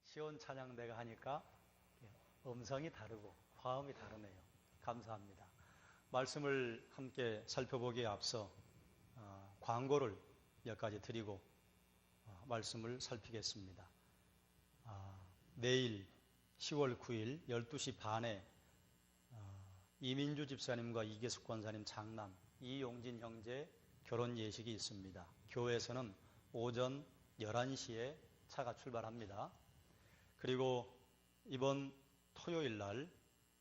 시온 찬양대가 하니까 음성이 다르고 화음이 다르네요. 감사합니다. 말씀을 함께 살펴보기에 앞서 광고를 몇 가지 드리고 말씀을 살피겠습니다. 내일 10월 9일 12시 반에 이민주 집사님과 이계숙 권사님 장남 이용진 형제 결혼 예식이 있습니다. 교회에서는 오전 11시에 차가 출발합니다. 그리고 이번 토요일 날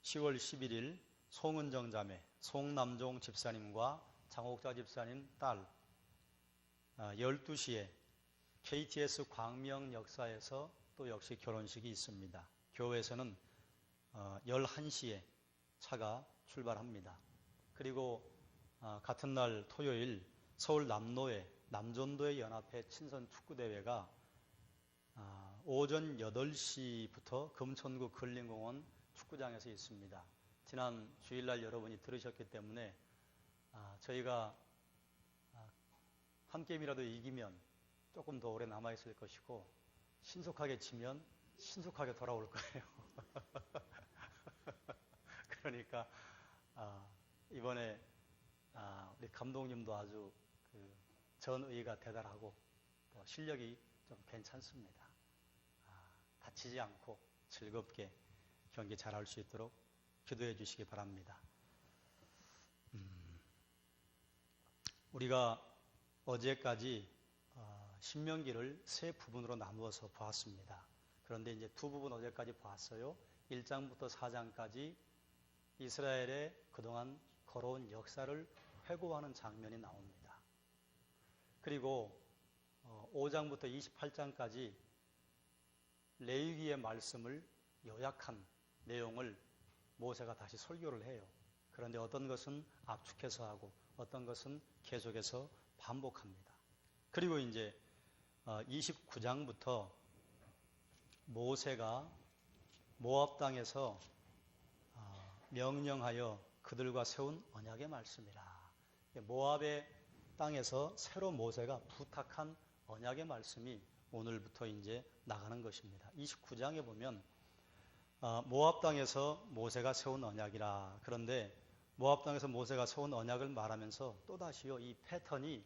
10월 11일 송은정 자매, 송남종 집사님과 장옥자 집사님 딸 12시에 KTS 광명 역사에서 또 역시 결혼식이 있습니다. 교회에서는 11시에 차가 출발합니다. 그리고 같은 날 토요일 서울 남로에 남존도의 연합회 친선 축구대회가 오전 8시부터 금천구 근린공원 축구장에서 있습니다. 지난 주일날 여러분이 들으셨기 때문에 저희가 한 게임이라도 이기면 조금 더 오래 남아있을 것이고 신속하게 지면 신속하게 돌아올 거예요. 그러니까 이번에 우리 감독님도 아주 전의가 대단하고 또 실력이 좀 괜찮습니다. 다치지 않고 즐겁게 경기 잘할 수 있도록 기도해 주시기 바랍니다. 우리가 어제까지 신명기를 세 부분으로 나누어서 보았습니다. 그런데 이제 두 부분 어제까지 보았어요. 1장부터 4장까지 이스라엘의 그동안 걸어온 역사를 회고하는 장면이 나옵니다. 그리고 5장부터 28장까지 레위기의 말씀을 요약한 내용을 모세가 다시 설교를 해요. 그런데 어떤 것은 압축해서 하고 어떤 것은 계속해서 반복합니다. 그리고 이제 29장부터 모세가 모압 땅에서 명령하여 그들과 세운 언약의 말씀이라. 모압의 땅에서 새로 모세가 부탁한 언약의 말씀이 오늘부터 이제 나가는 것입니다. 29장에 보면 모압 땅에서 모세가 세운 언약이라. 그런데 모압 땅에서 모세가 세운 언약을 말하면서 또다시요 이 패턴이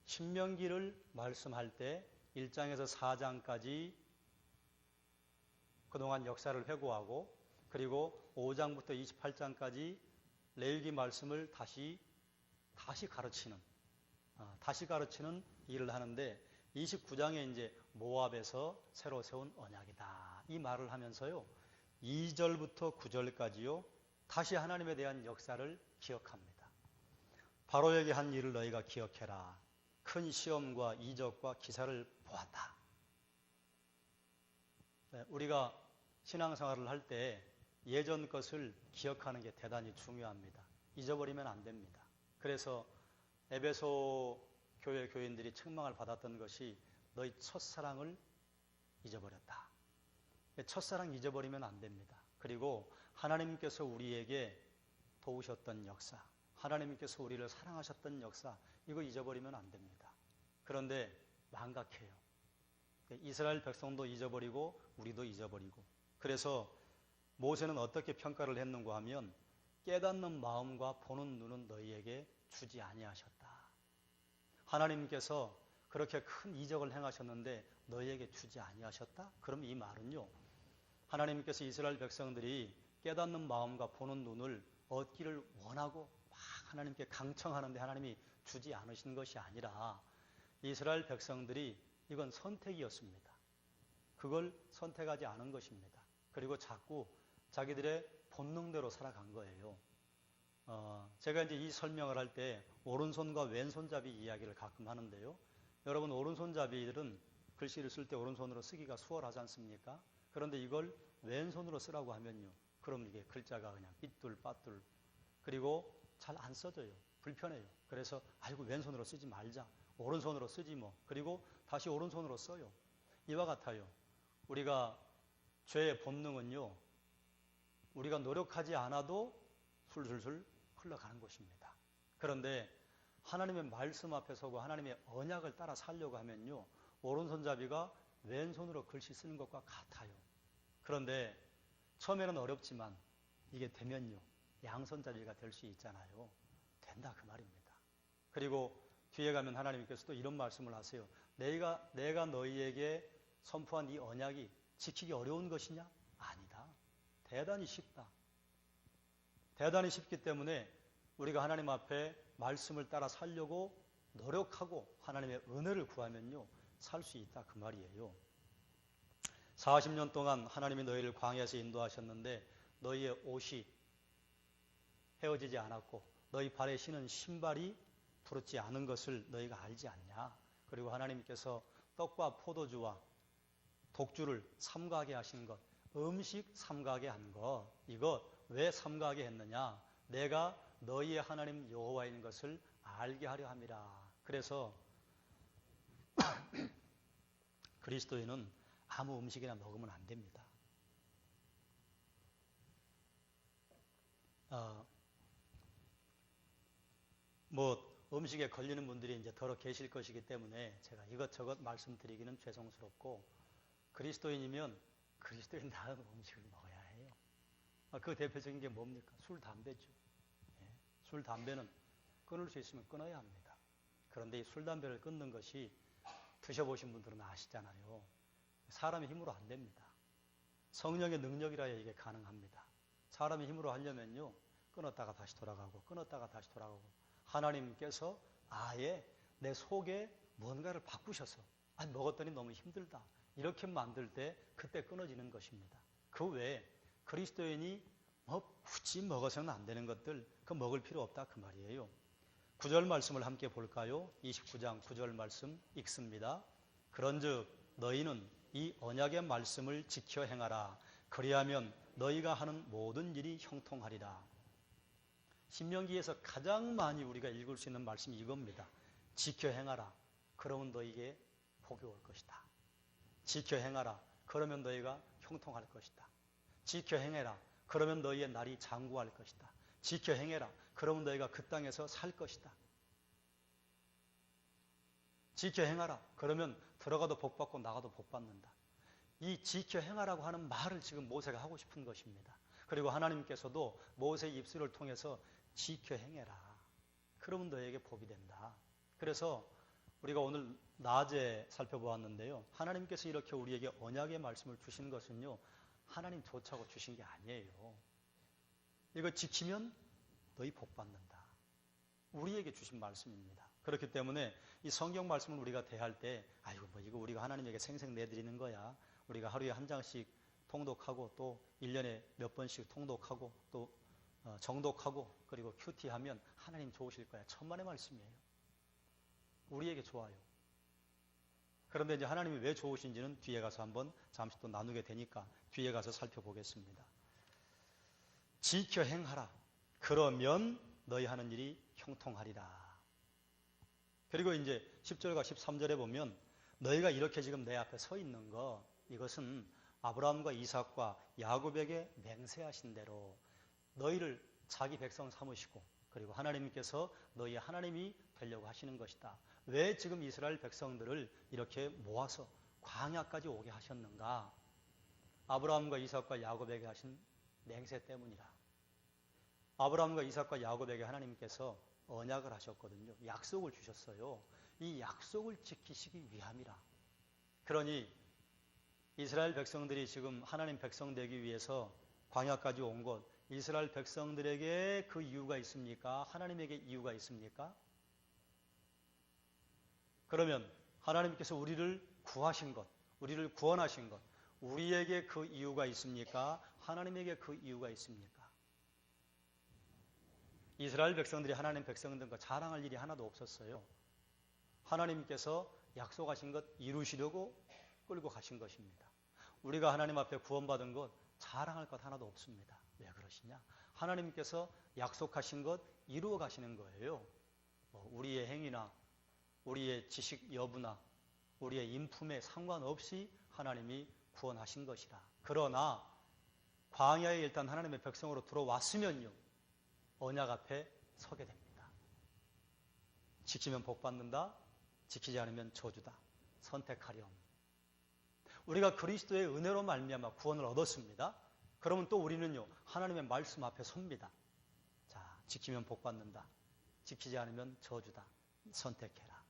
신명기를 말씀할 때 1장에서 4장까지 그동안 역사를 회고하고 그리고 5장부터 28장까지 레위기 말씀을 다시 가르치는 일을 하는데 29장에 이제 모압에서 새로 세운 언약이다. 이 말을 하면서요. 2절부터 9절까지요. 다시 하나님에 대한 역사를 기억합니다. 바로에게 한 일을 너희가 기억해라. 큰 시험과 이적과 기사를 보았다. 우리가 신앙생활을 할 때 예전 것을 기억하는 게 대단히 중요합니다. 잊어버리면 안 됩니다. 그래서 에베소 교회 교인들이 책망을 받았던 것이 너희 첫사랑을 잊어버렸다. 첫사랑 잊어버리면 안 됩니다. 그리고 하나님께서 우리에게 도우셨던 역사, 하나님께서 우리를 사랑하셨던 역사, 이거 잊어버리면 안 됩니다. 그런데 망각해요. 이스라엘 백성도 잊어버리고 우리도 잊어버리고. 그래서 모세는 어떻게 평가를 했는가 하면 깨닫는 마음과 보는 눈은 너희에게 주지 아니하셨다. 하나님께서 그렇게 큰 이적을 행하셨는데 너희에게 주지 아니하셨다? 그럼 이 말은요. 하나님께서 이스라엘 백성들이 깨닫는 마음과 보는 눈을 얻기를 원하고 막 하나님께 강청하는데 하나님이 주지 않으신 것이 아니라 이스라엘 백성들이 이건 선택이었습니다. 그걸 선택하지 않은 것입니다. 그리고 자꾸 자기들의 본능대로 살아간 거예요. 제가 이제 이 설명을 할 때 오른손과 왼손잡이 이야기를 가끔 하는데요. 여러분 오른손잡이들은 글씨를 쓸 때 오른손으로 쓰기가 수월하지 않습니까? 그런데 이걸 왼손으로 쓰라고 하면요. 그럼 이게 글자가 그냥 삐뚤 빠뚤 그리고 잘 안 써져요. 불편해요. 그래서 아이고 왼손으로 쓰지 말자. 오른손으로 쓰지 뭐. 그리고 다시 오른손으로 써요. 이와 같아요. 우리가 죄의 본능은요. 우리가 노력하지 않아도 술술술 흘러가는 것입니다. 그런데 하나님의 말씀 앞에 서고 하나님의 언약을 따라 살려고 하면요. 오른손잡이가 왼손으로 글씨 쓰는 것과 같아요. 그런데 처음에는 어렵지만 이게 되면요, 양손잡이가 될 수 있잖아요. 된다 그 말입니다. 그리고 뒤에 가면 하나님께서 또 이런 말씀을 하세요. 내가 너희에게 선포한 이 언약이 지키기 어려운 것이냐? 아니다. 대단히 쉽다. 대단히 쉽기 때문에 우리가 하나님 앞에 말씀을 따라 살려고 노력하고 하나님의 은혜를 구하면요, 살 수 있다 그 말이에요. 40년 동안 하나님이 너희를 광야에서 인도하셨는데 너희의 옷이 헤어지지 않았고 너희 발에 신은 신발이 부르지 않은 것을 너희가 알지 않냐? 그리고 하나님께서 떡과 포도주와 독주를 삼가하게 하신 것, 음식 삼가하게 한 것, 이거 왜 삼가하게 했느냐? 내가 너희의 하나님 여호와인 것을 알게 하려 함이라. 그래서 그리스도인은 아무 음식이나 먹으면 안 됩니다. 음식에 걸리는 분들이 이제 더러 계실 것이기 때문에 제가 이것저것 말씀드리기는 죄송스럽고, 그리스도인이면 그리스도인다운 음식을 먹어야 해요. 그 대표적인 게 뭡니까? 술, 담배죠. 예. 술, 담배는 끊을 수 있으면 끊어야 합니다. 그런데 이 술, 담배를 끊는 것이 드셔보신 분들은 아시잖아요. 사람의 힘으로 안 됩니다. 성령의 능력이라야 이게 가능합니다. 사람의 힘으로 하려면요, 끊었다가 다시 돌아가고 끊었다가 다시 돌아가고, 하나님께서 아예 내 속에 뭔가를 바꾸셔서 먹었더니 너무 힘들다 이렇게 만들 때 그때 끊어지는 것입니다. 그 외에 그리스도인이 굳이 먹어서는 안 되는 것들 그 먹을 필요 없다 그 말이에요. 9절 말씀을 함께 볼까요? 29장 9절 말씀 읽습니다. 그런즉 너희는 이 언약의 말씀을 지켜 행하라. 그리하면 너희가 하는 모든 일이 형통하리라. 신명기에서 가장 많이 우리가 읽을 수 있는 말씀이 이겁니다. 지켜 행하라. 그러면 너희에게 복이 올 것이다. 지켜 행하라. 그러면 너희가 형통할 것이다. 지켜 행해라. 그러면 너희의 날이 장구할 것이다. 지켜 행해라. 그러면 너희가 그 땅에서 살 것이다. 지켜 행하라. 그러면 들어가도 복 받고 나가도 복 받는다. 이 지켜 행하라고 하는 말을 지금 모세가 하고 싶은 것입니다. 그리고 하나님께서도 모세의 입술을 통해서 지켜 행해라. 그러면 너에게 복이 된다. 그래서 우리가 오늘 낮에 살펴보았는데요. 하나님께서 이렇게 우리에게 언약의 말씀을 주신 것은요, 하나님 좋자고 주신 게 아니에요. 이거 지키면 너희 복 받는다. 우리에게 주신 말씀입니다. 그렇기 때문에 이 성경 말씀을 우리가 대할 때 이거 우리가 하나님에게 생생 내드리는 거야. 우리가 하루에 한 장씩 통독하고 또 1년에 몇 번씩 통독하고 또 정독하고 그리고 큐티하면 하나님 좋으실 거야. 천만의 말씀이에요. 우리에게 좋아요. 그런데 이제 하나님이 왜 좋으신지는 뒤에 가서 한번 잠시 또 나누게 되니까 뒤에 가서 살펴보겠습니다. 지켜 행하라. 그러면 너희 하는 일이 형통하리라. 그리고 이제 10절과 13절에 보면 너희가 이렇게 지금 내 앞에 서 있는 거, 이것은 아브라함과 이삭과 야곱에게 맹세하신 대로 너희를 자기 백성 삼으시고 그리고 하나님께서 너희의 하나님이 되려고 하시는 것이다. 왜 지금 이스라엘 백성들을 이렇게 모아서 광야까지 오게 하셨는가? 아브라함과 이삭과 야곱에게 하신 맹세 때문이라. 아브라함과 이삭과 야곱에게 하나님께서 언약을 하셨거든요. 약속을 주셨어요. 이 약속을 지키시기 위함이라. 그러니 이스라엘 백성들이 지금 하나님 백성 되기 위해서 광야까지 온 것, 이스라엘 백성들에게 그 이유가 있습니까? 하나님에게 이유가 있습니까? 그러면 하나님께서 우리를 구하신 것, 우리를 구원하신 것, 우리에게 그 이유가 있습니까? 하나님에게 그 이유가 있습니까? 이스라엘 백성들이 하나님 백성 된 거 자랑할 일이 하나도 없었어요. 하나님께서 약속하신 것 이루시려고 끌고 가신 것입니다. 우리가 하나님 앞에 구원받은 것 자랑할 것 하나도 없습니다. 왜 그러시냐? 하나님께서 약속하신 것 이루어 가시는 거예요. 우리의 행위나 우리의 지식 여부나 우리의 인품에 상관없이 하나님이 구원하신 것이라. 그러나 광야에 일단 하나님의 백성으로 들어왔으면요, 언약 앞에 서게 됩니다. 지키면 복 받는다, 지키지 않으면 저주다. 선택하렴. 우리가 그리스도의 은혜로 말미암아 구원을 얻었습니다. 그러면 또 우리는요, 하나님의 말씀 앞에 섭니다. 자, 지키면 복 받는다. 지키지 않으면 저주다. 선택해라.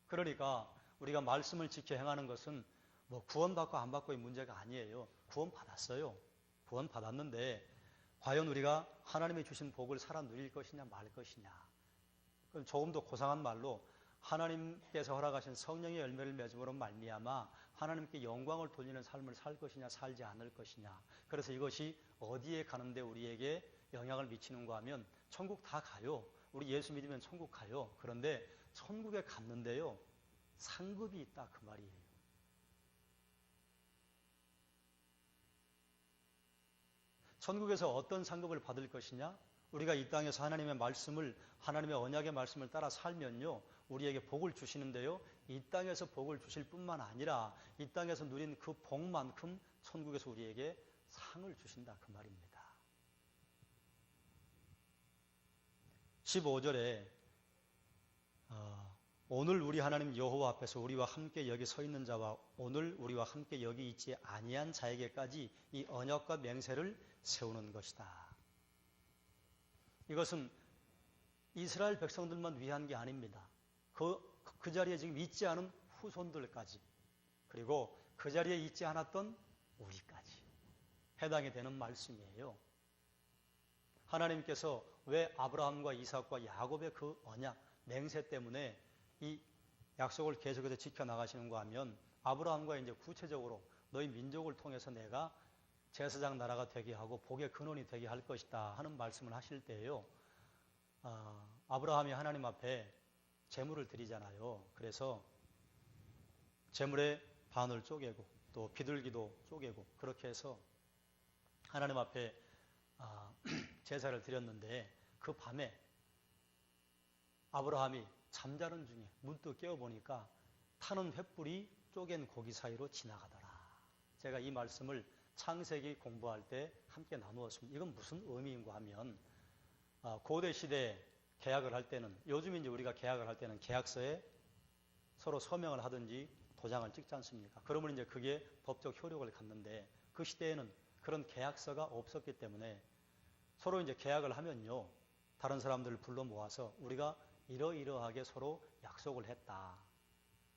그러니까 우리가 말씀을 지켜 행하는 것은 뭐 구원받고 안 받고의 문제가 아니에요. 구원받았어요. 구원받았는데 과연 우리가 하나님이 주신 복을 살아 누릴 것이냐 말 것이냐. 그럼 조금 더 고상한 말로 하나님께서 허락하신 성령의 열매를 맺음으로 말미암아 하나님께 영광을 돌리는 삶을 살 것이냐 살지 않을 것이냐. 그래서 이것이 어디에 가는데 우리에게 영향을 미치는가 하면 천국 다 가요. 우리 예수 믿으면 천국 가요. 그런데 천국에 갔는데요, 상급이 있다 그 말이에요. 천국에서 어떤 상급을 받을 것이냐? 우리가 이 땅에서 하나님의 말씀을, 하나님의 언약의 말씀을 따라 살면요, 우리에게 복을 주시는데요, 이 땅에서 복을 주실 뿐만 아니라 이 땅에서 누린 그 복만큼 천국에서 우리에게 상을 주신다 그 말입니다. 15절에 오늘 우리 하나님 여호와 앞에서 우리와 함께 여기 서 있는 자와 오늘 우리와 함께 여기 있지 아니한 자에게까지 이 언약과 맹세를 세우는 것이다. 이것은 이스라엘 백성들만 위한 게 아닙니다. 그 자리에 지금 있지 않은 후손들까지, 그리고 그 자리에 있지 않았던 우리까지 해당이 되는 말씀이에요. 하나님께서 왜 아브라함과 이삭과 야곱의 그 언약, 맹세 때문에 이 약속을 계속해서 지켜나가시는가 하면 아브라함과 이제 구체적으로 너희 민족을 통해서 내가 제사장 나라가 되게 하고 복의 근원이 되게 할 것이다 하는 말씀을 하실 때에요. 아브라함이 하나님 앞에 제물을 드리잖아요. 그래서 제물의 반을 쪼개고 또 비둘기도 쪼개고 그렇게 해서 하나님 앞에 제사를 드렸는데 그 밤에 아브라함이 잠자는 중에 문득 깨어보니까 타는 횃불이 쪼갠 고기 사이로 지나가더라. 제가 이 말씀을 창세기 공부할 때 함께 나누었습니다. 이건 무슨 의미인가 하면 고대 시대에 계약을 할 때는, 요즘 이제 우리가 계약을 할 때는 계약서에 서로 서명을 하든지 도장을 찍지 않습니까? 그러면 이제 그게 법적 효력을 갖는데 그 시대에는 그런 계약서가 없었기 때문에 서로 이제 계약을 하면요, 다른 사람들을 불러 모아서 우리가 이러이러하게 서로 약속을 했다.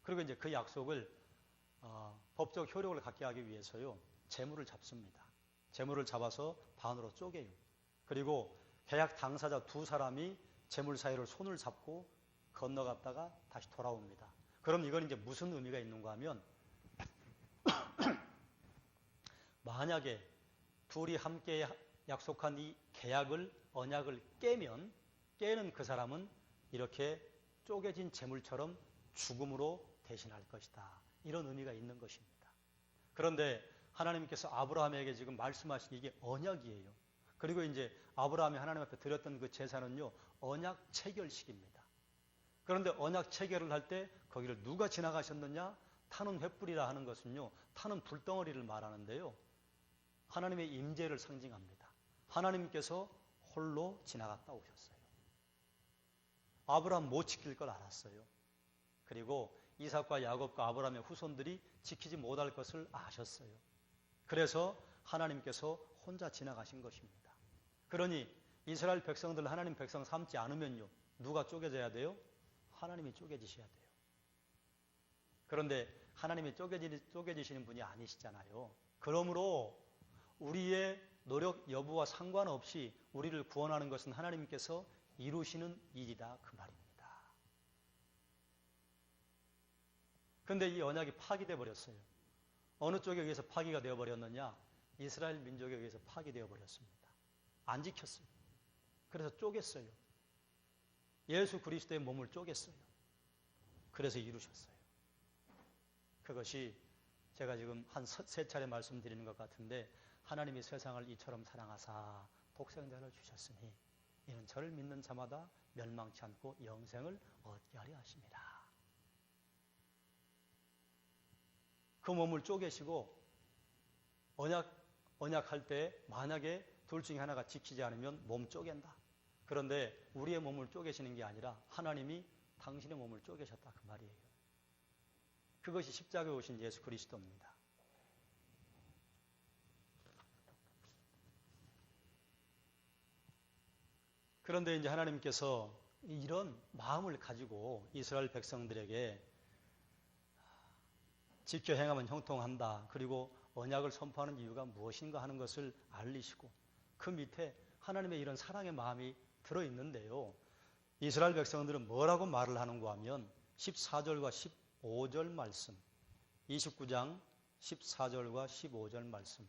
그리고 이제 그 약속을 법적 효력을 갖게 하기 위해서요, 재물을 잡습니다. 재물을 잡아서 반으로 쪼개요. 그리고 계약 당사자 두 사람이 재물 사이를 손을 잡고 건너갔다가 다시 돌아옵니다. 그럼 이건 이제 무슨 의미가 있는가 하면 만약에 둘이 함께 약속한 이 계약을, 언약을 깨는 그 사람은 이렇게 쪼개진 재물처럼 죽음으로 대신할 것이다. 이런 의미가 있는 것입니다. 그런데 하나님께서 아브라함에게 지금 말씀하신 이게 언약이에요. 그리고 이제 아브라함이 하나님 앞에 드렸던 그 제사는요, 언약 체결식입니다. 그런데 언약 체결을 할 때 거기를 누가 지나가셨느냐? 타는 횃불이라 하는 것은요, 타는 불덩어리를 말하는데요, 하나님의 임재를 상징합니다. 하나님께서 홀로 지나갔다 오셨어요. 아브라함 못 지킬 걸 알았어요. 그리고 이삭과 야곱과 아브라함의 후손들이 지키지 못할 것을 아셨어요. 그래서 하나님께서 혼자 지나가신 것입니다. 그러니 이스라엘 백성들 하나님 백성 삼지 않으면요, 누가 쪼개져야 돼요? 하나님이 쪼개지셔야 돼요. 그런데 하나님이 쪼개지시는 분이 아니시잖아요. 그러므로 우리의 노력 여부와 상관없이 우리를 구원하는 것은 하나님께서 이루시는 일이다 그 말입니다. 그런데 이 언약이 파기되어 버렸어요. 어느 쪽에 의해서 파기가 되어버렸느냐? 이스라엘 민족에 의해서 파기되어 버렸습니다. 안 지켰어요. 그래서 쪼갰어요. 예수 그리스도의 몸을 쪼갰어요. 그래서 이루셨어요. 그것이 제가 지금 한 세 차례 말씀드리는 것 같은데, 하나님이 세상을 이처럼 사랑하사 독생자를 주셨으니 이는 저를 믿는 자마다 멸망치 않고 영생을 얻게 하려 하심이라. 그 몸을 쪼개시고 언약할 때 만약에 둘 중에 하나가 지키지 않으면 몸 쪼갠다. 그런데 우리의 몸을 쪼개시는 게 아니라 하나님이 당신의 몸을 쪼개셨다 그 말이에요. 그것이 십자가에 오신 예수 그리스도입니다. 그런데 이제 하나님께서 이런 마음을 가지고 이스라엘 백성들에게 지켜 행하면 형통한다. 그리고 언약을 선포하는 이유가 무엇인가 하는 것을 알리시고 그 밑에 하나님의 이런 사랑의 마음이 들어있는데요. 이스라엘 백성들은 뭐라고 말을 하는가 하면 14절과 15절 말씀, 29장 14절과 15절 말씀.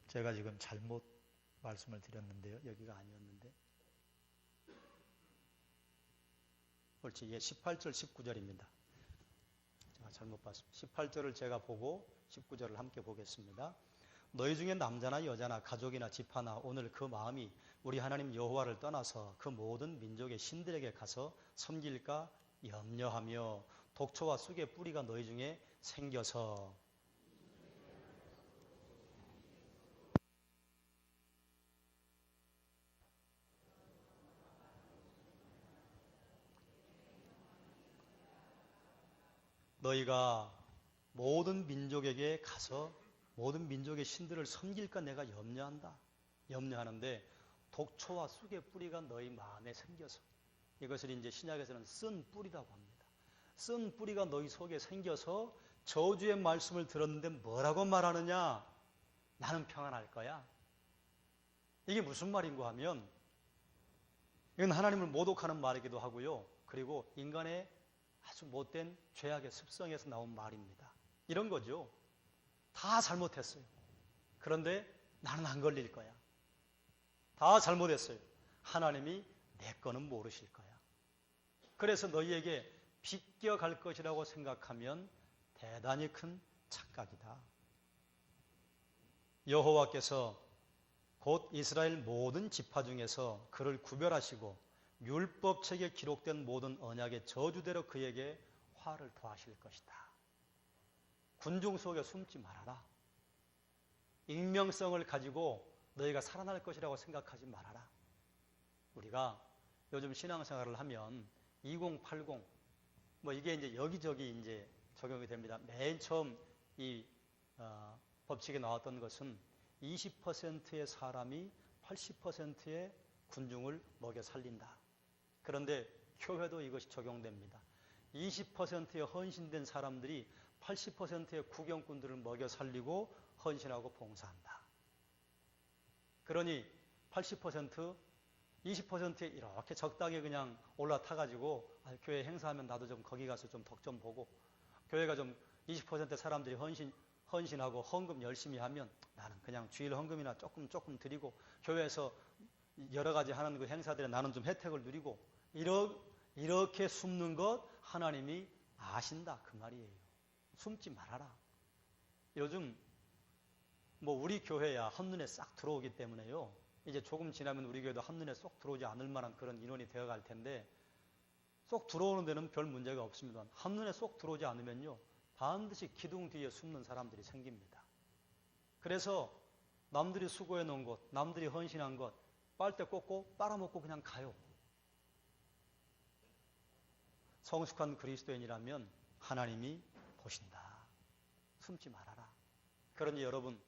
제가 지금 잘못 말씀을 드렸는데요. 여기가 아니었는데. 옳지. 예, 18절, 19절입니다. 제가 잘못 봤습니다. 18절을 제가 보고 19절을 함께 보겠습니다. 너희 중에 남자나 여자나 가족이나 집하나 오늘 그 마음이 우리 하나님 여호와를 떠나서 그 모든 민족의 신들에게 가서 섬길까 염려하며 독초와 쑥의 뿌리가 너희 중에 생겨서 너희가 모든 민족에게 가서 모든 민족의 신들을 섬길까 내가 염려한다. 염려하는데 독초와 쑥의 뿌리가 너희 마음에 생겨서 이것을 이제 신약에서는 쓴 뿌리라고 합니다. 쓴 뿌리가 너희 속에 생겨서 저주의 말씀을 들었는데 뭐라고 말하느냐? 나는 평안할 거야. 이게 무슨 말인가 하면 이건 하나님을 모독하는 말이기도 하고요. 그리고 인간의 아주 못된 죄악의 습성에서 나온 말입니다. 이런 거죠. 다 잘못했어요. 그런데 나는 안 걸릴 거야. 다 잘못했어요. 하나님이 내 거는 모르실 거야. 그래서 너희에게 비껴갈 것이라고 생각하면 대단히 큰 착각이다. 여호와께서 곧 이스라엘 모든 지파 중에서 그를 구별하시고 율법책에 기록된 모든 언약의 저주대로 그에게 화를 더하실 것이다. 군중 속에 숨지 말아라. 익명성을 가지고 너희가 살아날 것이라고 생각하지 말아라. 우리가 요즘 신앙생활을 하면 2080 이게 이제 여기저기 이제 적용이 됩니다. 맨 처음 이 법칙에 나왔던 것은 20%의 사람이 80%의 군중을 먹여 살린다. 그런데 교회도 이것이 적용됩니다. 20%의 헌신된 사람들이 80%의 구경꾼들을 먹여 살리고 헌신하고 봉사한다. 그러니 80%, 20%에 이렇게 적당히 그냥 올라타가지고 교회 행사하면 나도 좀 거기 가서 좀 덕 좀 보고 교회가 좀 20% 사람들이 헌신하고 헌금 열심히 하면 나는 그냥 주일 헌금이나 조금 드리고 교회에서 여러 가지 하는 그 행사들에 나는 좀 혜택을 누리고 이렇게 숨는 것 하나님이 아신다 그 말이에요. 숨지 말아라. 요즘 우리 교회야 한눈에 싹 들어오기 때문에요. 이제 조금 지나면 우리 교회도 한눈에 쏙 들어오지 않을 만한 그런 인원이 되어갈 텐데 쏙 들어오는 데는 별 문제가 없습니다. 한눈에 쏙 들어오지 않으면요. 반드시 기둥 뒤에 숨는 사람들이 생깁니다. 그래서 남들이 수고해 놓은 것, 남들이 헌신한 것 빨대 꽂고 빨아먹고 그냥 가요. 성숙한 그리스도인이라면 하나님이 보신다. 숨지 말아라. 그러니 여러분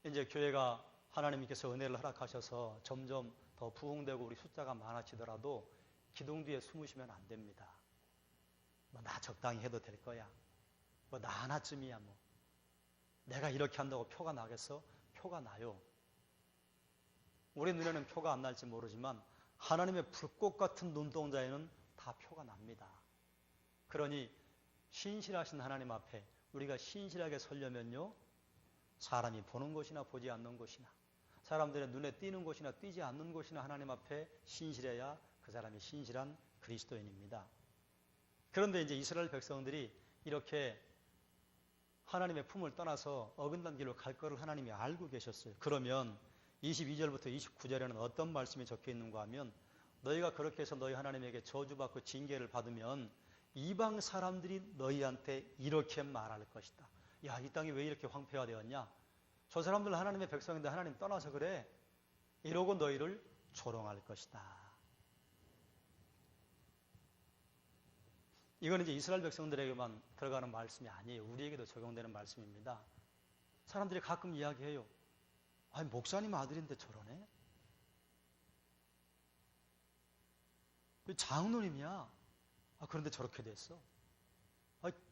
이제 교회가 하나님께서 은혜를 허락하셔서 점점 더 부흥되고 우리 숫자가 많아지더라도 기둥 뒤에 숨으시면 안 됩니다. 나 적당히 해도 될 거야. 나 하나쯤이야 내가 이렇게 한다고 표가 나겠어? 표가 나요. 우리 눈에는 표가 안 날지 모르지만 하나님의 불꽃 같은 눈동자에는 다 표가 납니다. 그러니 신실하신 하나님 앞에 우리가 신실하게 서려면요. 사람이 보는 곳이나 보지 않는 곳이나 사람들의 눈에 띄는 곳이나 띄지 않는 곳이나 하나님 앞에 신실해야 그 사람이 신실한 그리스도인입니다. 그런데 이제 이스라엘 백성들이 이렇게 하나님의 품을 떠나서 어긋난 길로 갈 거를 하나님이 알고 계셨어요. 그러면 22절부터 29절에는 어떤 말씀이 적혀 있는가 하면 너희가 그렇게 해서 너희 하나님에게 저주받고 징계를 받으면 이방 사람들이 너희한테 이렇게 말할 것이다. 야, 이 땅이 왜 이렇게 황폐화되었냐? 저 사람들 하나님의 백성인데 하나님 떠나서 그래. 이러고 너희를 조롱할 것이다. 이건 이제 이스라엘 백성들에게만 들어가는 말씀이 아니에요. 우리에게도 적용되는 말씀입니다. 사람들이 가끔 이야기해요. 아니, 목사님 아들인데 저러네? 장로님이야. 그런데 저렇게 됐어.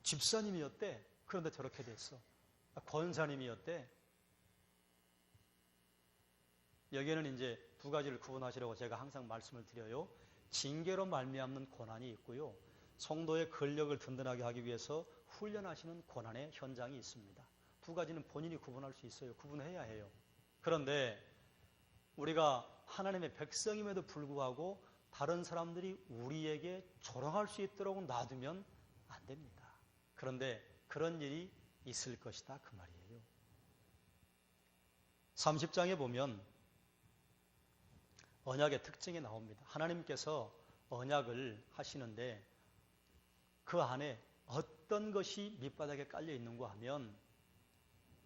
집사님이었대. 그런데 저렇게 됐어. 권사님이었대. 여기에는 이제 두 가지를 구분하시라고 제가 항상 말씀을 드려요. 징계로 말미암는 고난이 있고요. 성도의 근력을 든든하게 하기 위해서 훈련하시는 고난의 현장이 있습니다. 두 가지는 본인이 구분할 수 있어요. 구분해야 해요. 그런데 우리가 하나님의 백성임에도 불구하고 다른 사람들이 우리에게 조롱할 수 있도록 놔두면 안 됩니다. 그런데 그런 일이 있을 것이다 그 말이에요. 30장에 보면 언약의 특징이 나옵니다. 하나님께서 언약을 하시는데 그 안에 어떤 것이 밑바닥에 깔려 있는가 하면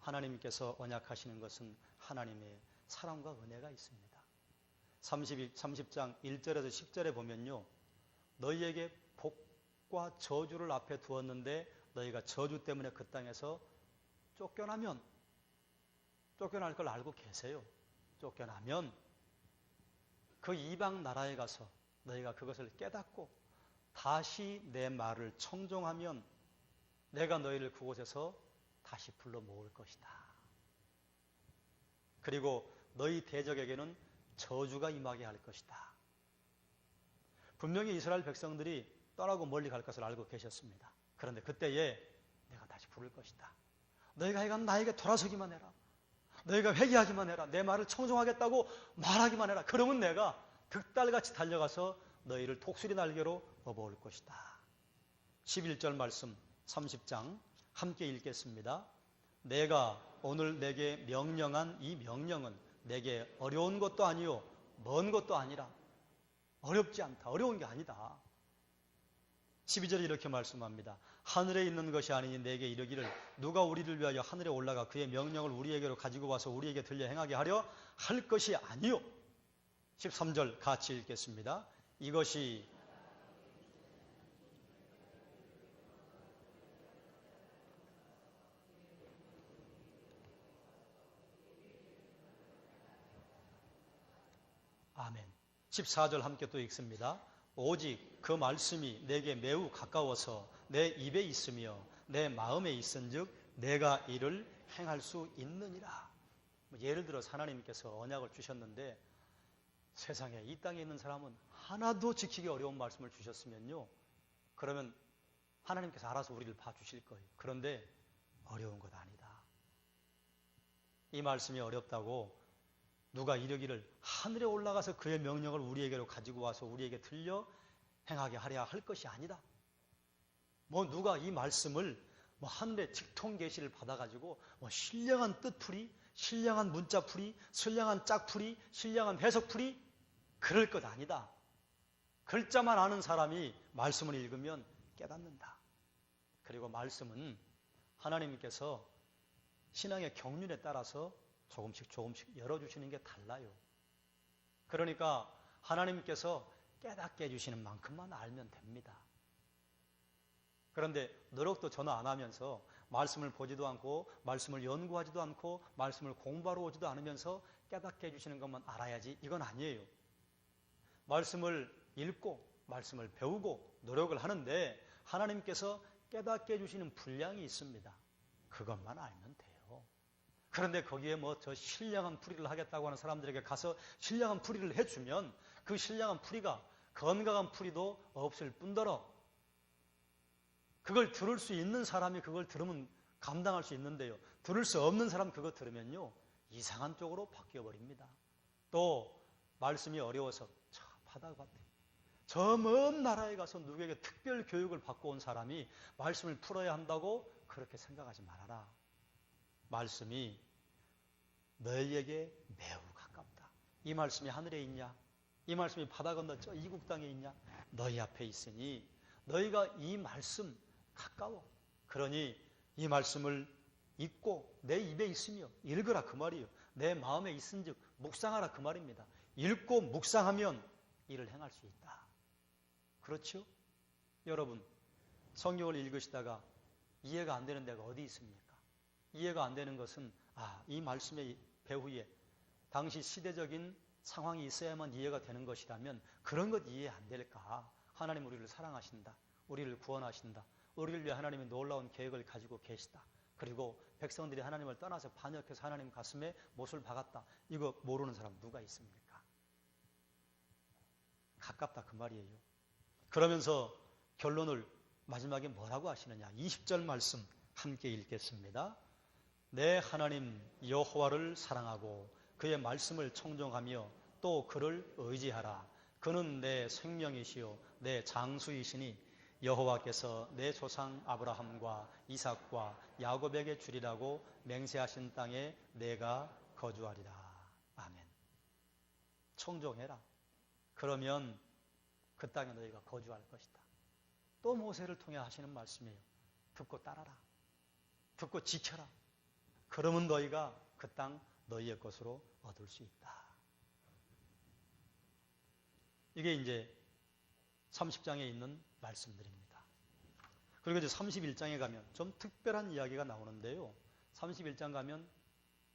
하나님께서 언약하시는 것은 하나님의 사랑과 은혜가 있습니다. 30장 1절에서 10절에 보면요. 너희에게 복과 저주를 앞에 두었는데 너희가 저주 때문에 그 땅에서 쫓겨날 걸 알고 계세요. 쫓겨나면 그 이방 나라에 가서 너희가 그것을 깨닫고 다시 내 말을 청종하면 내가 너희를 그곳에서 다시 불러 모을 것이다. 그리고 너희 대적에게는 저주가 임하게 할 것이다. 분명히 이스라엘 백성들이 떠나고 멀리 갈 것을 알고 계셨습니다. 그런데 그때에 내가 다시 부를 것이다. 너희가 하여간 나에게 돌아서기만 해라. 너희가 회개하기만 해라. 내 말을 청종하겠다고 말하기만 해라. 그러면 내가 득달같이 달려가서 너희를 독수리 날개로 업어올 것이다. 11절 말씀 30장 함께 읽겠습니다. 내가 오늘 내게 명령한 이 명령은 내게 어려운 것도 아니요 먼 것도 아니라 어렵지 않다. 어려운 게 아니다. 12절에 이렇게 말씀합니다. 하늘에 있는 것이 아니니 내게 이르기를 누가 우리를 위하여 하늘에 올라가 그의 명령을 우리에게로 가지고 와서 우리에게 들려 행하게 하려 할 것이 아니요. 13절 같이 읽겠습니다. 이것이 아멘. 14절 함께 또 읽습니다. 오직 그 말씀이 내게 매우 가까워서 내 입에 있으며 내 마음에 있은즉 내가 이를 행할 수 있느니라. 예를 들어서 하나님께서 언약을 주셨는데 세상에 이 땅에 있는 사람은 하나도 지키기 어려운 말씀을 주셨으면요. 그러면 하나님께서 알아서 우리를 봐주실 거예요. 그런데 어려운 것 아니다. 이 말씀이 어렵다고 누가 이르기를 하늘에 올라가서 그의 명령을 우리에게로 가지고 와서 우리에게 들려 행하게 하려 할 것이 아니다. 누가 이 말씀을 하늘에 직통 계시를 받아가지고 신령한 뜻풀이, 신령한 문자풀이, 신령한 짝풀이, 신령한 해석풀이 그럴 것 아니다. 글자만 아는 사람이 말씀을 읽으면 깨닫는다. 그리고 말씀은 하나님께서 신앙의 경륜에 따라서 조금씩 열어주시는 게 달라요. 그러니까 하나님께서 깨닫게 해주시는 만큼만 알면 됩니다. 그런데 노력도 전혀 안 하면서 말씀을 보지도 않고 말씀을 연구하지도 않고 말씀을 공부하러 오지도 않으면서 깨닫게 해주시는 것만 알아야지 이건 아니에요. 말씀을 읽고 말씀을 배우고 노력을 하는데 하나님께서 깨닫게 해주시는 분량이 있습니다. 그것만 알면 돼요. 그런데 거기에 저 신령한 풀이를 하겠다고 하는 사람들에게 가서 신령한 풀이를 해주면 그 신령한 풀이가 건강한 풀이도 없을 뿐더러 그걸 들을 수 있는 사람이 그걸 들으면 감당할 수 있는데요. 들을 수 없는 사람 그거 들으면요. 이상한 쪽으로 바뀌어버립니다. 또 말씀이 어려워서 저 바다 같아요. 저 먼 나라에 가서 누구에게 특별 교육을 받고 온 사람이 말씀을 풀어야 한다고 그렇게 생각하지 말아라. 말씀이 너희에게 매우 가깝다. 이 말씀이 하늘에 있냐? 이 말씀이 바다 건너 저 이국 땅에 있냐? 너희 앞에 있으니 너희가 이 말씀 가까워. 그러니 이 말씀을 읽고 내 입에 있으며 읽으라 그 말이에요. 내 마음에 있은즉 묵상하라 그 말입니다. 읽고 묵상하면 이를 행할 수 있다. 그렇죠? 여러분, 성경을 읽으시다가 이해가 안 되는 데가 어디 있습니까? 이해가 안 되는 것은 이 말씀의 배후에 당시 시대적인 상황이 있어야만 이해가 되는 것이라면 그런 것 이해 안 될까? 하나님 우리를 사랑하신다. 우리를 구원하신다. 우리를 위해 하나님이 놀라운 계획을 가지고 계시다. 그리고 백성들이 하나님을 떠나서 반역해서 하나님 가슴에 못을 박았다. 이거 모르는 사람 누가 있습니까? 가깝다 그 말이에요. 그러면서 결론을 마지막에 뭐라고 하시느냐? 20절 말씀 함께 읽겠습니다. 내 하나님 여호와를 사랑하고 그의 말씀을 청종하며 또 그를 의지하라. 그는 내 생명이시요 내 장수이시니 여호와께서 내 조상 아브라함과 이삭과 야곱에게 주리라고 맹세하신 땅에 내가 거주하리라. 아멘. 청종해라. 그러면 그 땅에 너희가 거주할 것이다. 또 모세를 통해 하시는 말씀이에요. 듣고 따라라. 듣고 지켜라. 그러면 너희가 그 땅 너희의 것으로 얻을 수 있다. 이게 이제 30장에 있는 말씀들입니다. 그리고 이제 31장에 가면 좀 특별한 이야기가 나오는데요. 31장 가면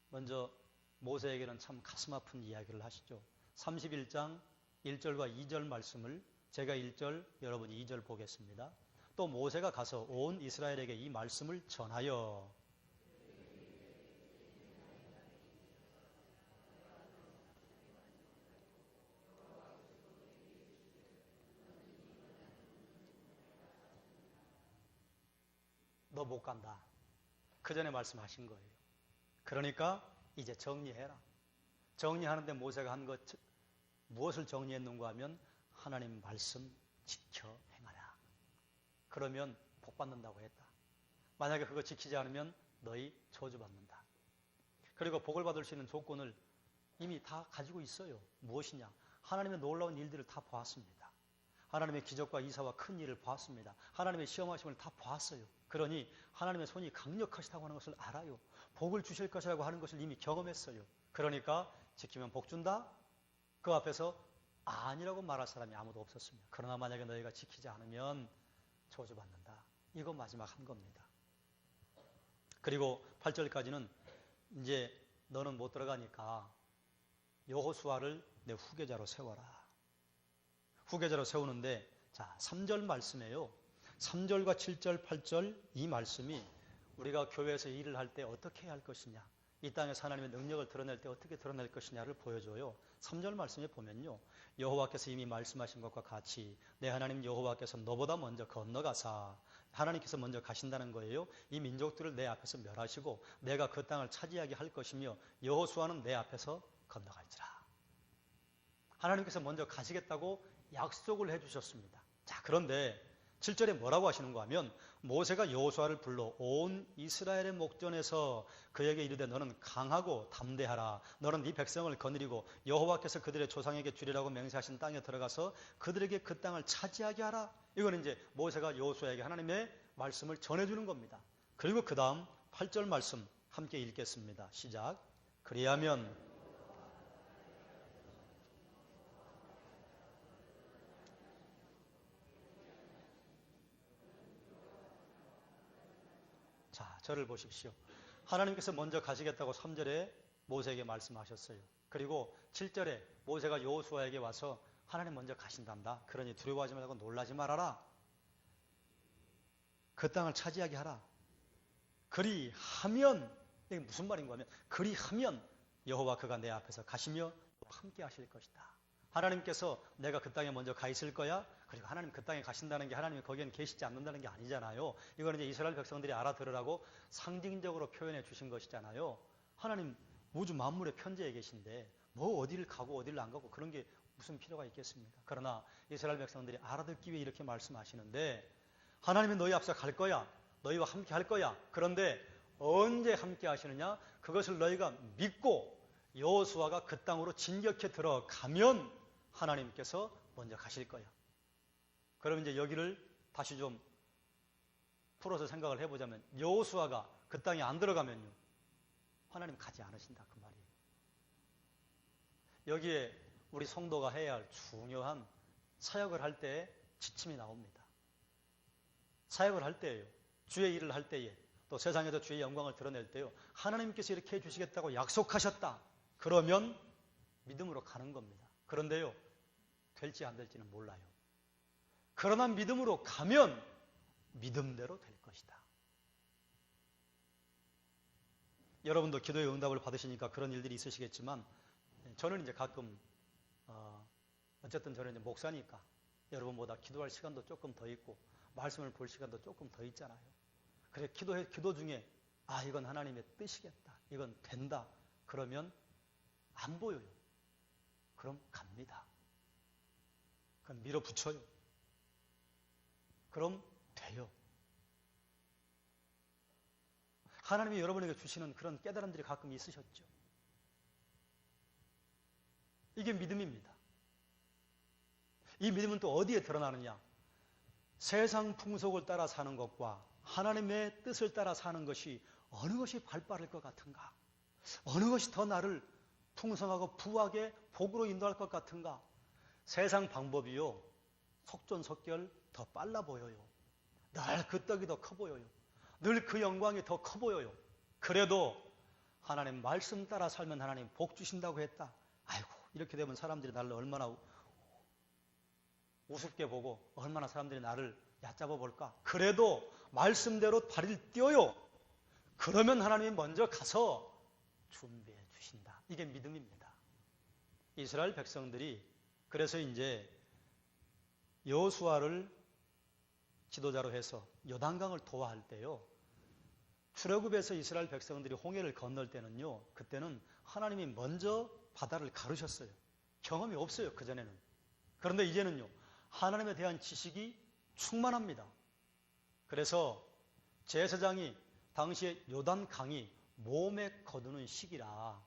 먼저 모세에게는 참 가슴 아픈 이야기를 하시죠. 31장 1절과 2절 말씀을 제가 1절, 여러분이 2절 보겠습니다. 또 모세가 가서 온 이스라엘에게 이 말씀을 전하여 너 못 간다. 그 전에 말씀하신 거예요. 그러니까 이제 정리해라. 정리하는데 모세가 한 것 무엇을 정리했는가 하면 하나님 말씀 지켜 행하라. 그러면 복 받는다고 했다. 만약에 그거 지키지 않으면 너희 저주받는다. 그리고 복을 받을 수 있는 조건을 이미 다 가지고 있어요. 무엇이냐? 하나님의 놀라운 일들을 다 보았습니다. 하나님의 기적과 이사와 큰 일을 보았습니다. 하나님의 시험하심을 다 보았어요. 그러니 하나님의 손이 강력하시다고 하는 것을 알아요. 복을 주실 것이라고 하는 것을 이미 경험했어요. 그러니까 지키면 복 준다? 그 앞에서 아니라고 말할 사람이 아무도 없었습니다. 그러나 만약에 너희가 지키지 않으면 저주받는다. 이거 마지막 한 겁니다. 그리고 8절까지는 이제 너는 못 들어가니까 여호수아를 내 후계자로 세워라. 후계자로 세우는데 자 3절 말씀이에요. 3절과 7절, 8절 이 말씀이 우리가 교회에서 일을 할 때 어떻게 해야 할 것이냐, 이 땅에서 하나님의 능력을 드러낼 때 어떻게 드러낼 것이냐를 보여줘요. 3절 말씀에 보면요. 여호와께서 이미 말씀하신 것과 같이 내 하나님 여호와께서 너보다 먼저 건너가사 하나님께서 먼저 가신다는 거예요. 이 민족들을 내 앞에서 멸하시고 내가 그 땅을 차지하게 할 것이며 여호수아는 내 앞에서 건너갈지라. 하나님께서 먼저 가시겠다고 약속을 해주셨습니다. 자, 그런데 7절에 뭐라고 하시는가 하면 모세가 여호수아를 불러 온 이스라엘의 목전에서 그에게 이르되 너는 강하고 담대하라. 너는 네 백성을 거느리고 여호와께서 그들의 조상에게 주리라고 맹세하신 땅에 들어가서 그들에게 그 땅을 차지하게 하라. 이거는 이제 모세가 여호수아에게 하나님의 말씀을 전해주는 겁니다. 그리고 그 다음 8절 말씀 함께 읽겠습니다. 시작. 그리하면 자, 저를 보십시오. 하나님께서 먼저 가시겠다고 3절에 모세에게 말씀하셨어요. 그리고 7절에 모세가 여호수아에게 와서 하나님 먼저 가신단다. 그러니 두려워하지 말고 놀라지 말아라. 그 땅을 차지하게 하라. 그리하면 이게 무슨 말인가 하면 그리하면 여호와 그가 내 앞에서 가시며 함께 하실 것이다. 하나님께서 내가 그 땅에 먼저 가 있을 거야. 그리고 하나님 그 땅에 가신다는 게 하나님이 거기에는 계시지 않는다는 게 아니잖아요. 이거는 이제 이스라엘 백성들이 알아들으라고 상징적으로 표현해 주신 것이잖아요. 하나님 우주 만물의 편재에 계신데 뭐 어디를 가고 어디를 안 가고 그런 게 무슨 필요가 있겠습니까? 그러나 이스라엘 백성들이 알아듣기 위해 이렇게 말씀하시는데 하나님이 너희 앞서 갈 거야. 너희와 함께 할 거야. 그런데 언제 함께 하시느냐? 그것을 너희가 믿고 여호수아가 그 땅으로 진격해 들어가면 하나님께서 먼저 가실 거야. 그럼 이제 여기를 다시 좀 풀어서 생각을 해보자면 여호수아가 그 땅에 안 들어가면요, 하나님 가지 않으신다 그 말이에요. 여기에 우리 성도가 해야 할 중요한 사역을 할 때에 지침이 나옵니다. 사역을 할 때예요. 주의 일을 할 때에, 또 세상에서 주의 영광을 드러낼 때요, 하나님께서 이렇게 해주시겠다고 약속하셨다. 그러면 믿음으로 가는 겁니다. 그런데요, 될지 안 될지는 몰라요. 그러나 믿음으로 가면 믿음대로 될 것이다. 여러분도 기도의 응답을 받으시니까 그런 일들이 있으시겠지만, 저는 이제 가끔 어쨌든 저는 이제 목사니까 여러분보다 기도할 시간도 조금 더 있고 말씀을 볼 시간도 조금 더 있잖아요. 그래 기도 중에 이건 하나님의 뜻이겠다, 이건 된다, 그러면 안 보여요. 그럼 갑니다. 그럼 밀어붙여요. 그럼 돼요. 하나님이 여러분에게 주시는 그런 깨달음들이 가끔 있으셨죠. 이게 믿음입니다. 이 믿음은 또 어디에 드러나느냐? 세상 풍속을 따라 사는 것과 하나님의 뜻을 따라 사는 것이 어느 것이 발빠를 것 같은가? 어느 것이 더 나를 풍성하고 부하게 복으로 인도할 것 같은가? 세상 방법이요, 속전속결 더 빨라 보여요. 늘 그 떡이 더 커 보여요. 늘 그 영광이 더 커 보여요. 그래도 하나님 말씀 따라 살면 하나님 복 주신다고 했다. 아이고, 이렇게 되면 사람들이 나를 얼마나 우습게 보고 얼마나 사람들이 나를 얕잡아 볼까? 그래도 말씀대로 발을 띄어요. 그러면 하나님이 먼저 가서 준비해 주신다. 이게 믿음입니다. 이스라엘 백성들이 그래서 이제 여호수아를 지도자로 해서 요단강을 도하할 때요, 출애굽에서 이스라엘 백성들이 홍해를 건널 때는요, 그때는 하나님이 먼저 바다를 가르셨어요. 경험이 없어요, 그전에는. 그런데 이제는요, 하나님에 대한 지식이 충만합니다. 그래서 제사장이 당시에 요단강이 몸에 거두는 시기라,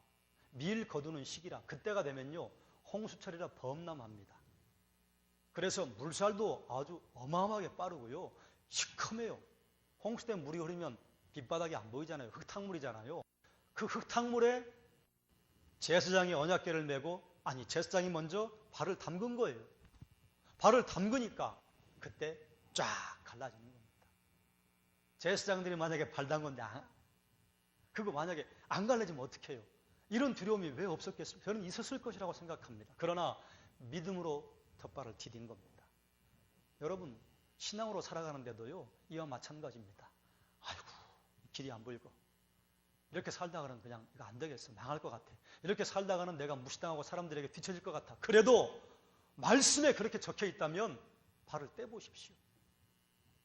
밀 거두는 시기라, 그때가 되면요, 홍수철이라 범람합니다. 그래서 물살도 아주 어마어마하게 빠르고요, 시커매요. 홍수 때 물이 흐르면 빗바닥이 안 보이잖아요. 흙탕물이잖아요. 그 흙탕물에 제사장이 언약궤를 메고, 제사장이 먼저 발을 담근 거예요. 발을 담그니까 그때 쫙 갈라지는 겁니다. 제사장들이 만약에 발 담근데 그거 만약에 안 갈라지면 어떡해요? 이런 두려움이 왜 없었겠습니까? 저는 있었을 것이라고 생각합니다. 그러나 믿음으로 덧발을 디딘 겁니다. 여러분, 신앙으로 살아가는데도요, 이와 마찬가지입니다. 아이고, 길이 안 보이고, 이렇게 살다가는 그냥 이거 안 되겠어, 망할 것 같아, 이렇게 살다가는 내가 무시당하고 사람들에게 뒤처질 것 같아. 그래도 말씀에 그렇게 적혀 있다면 발을 떼보십시오.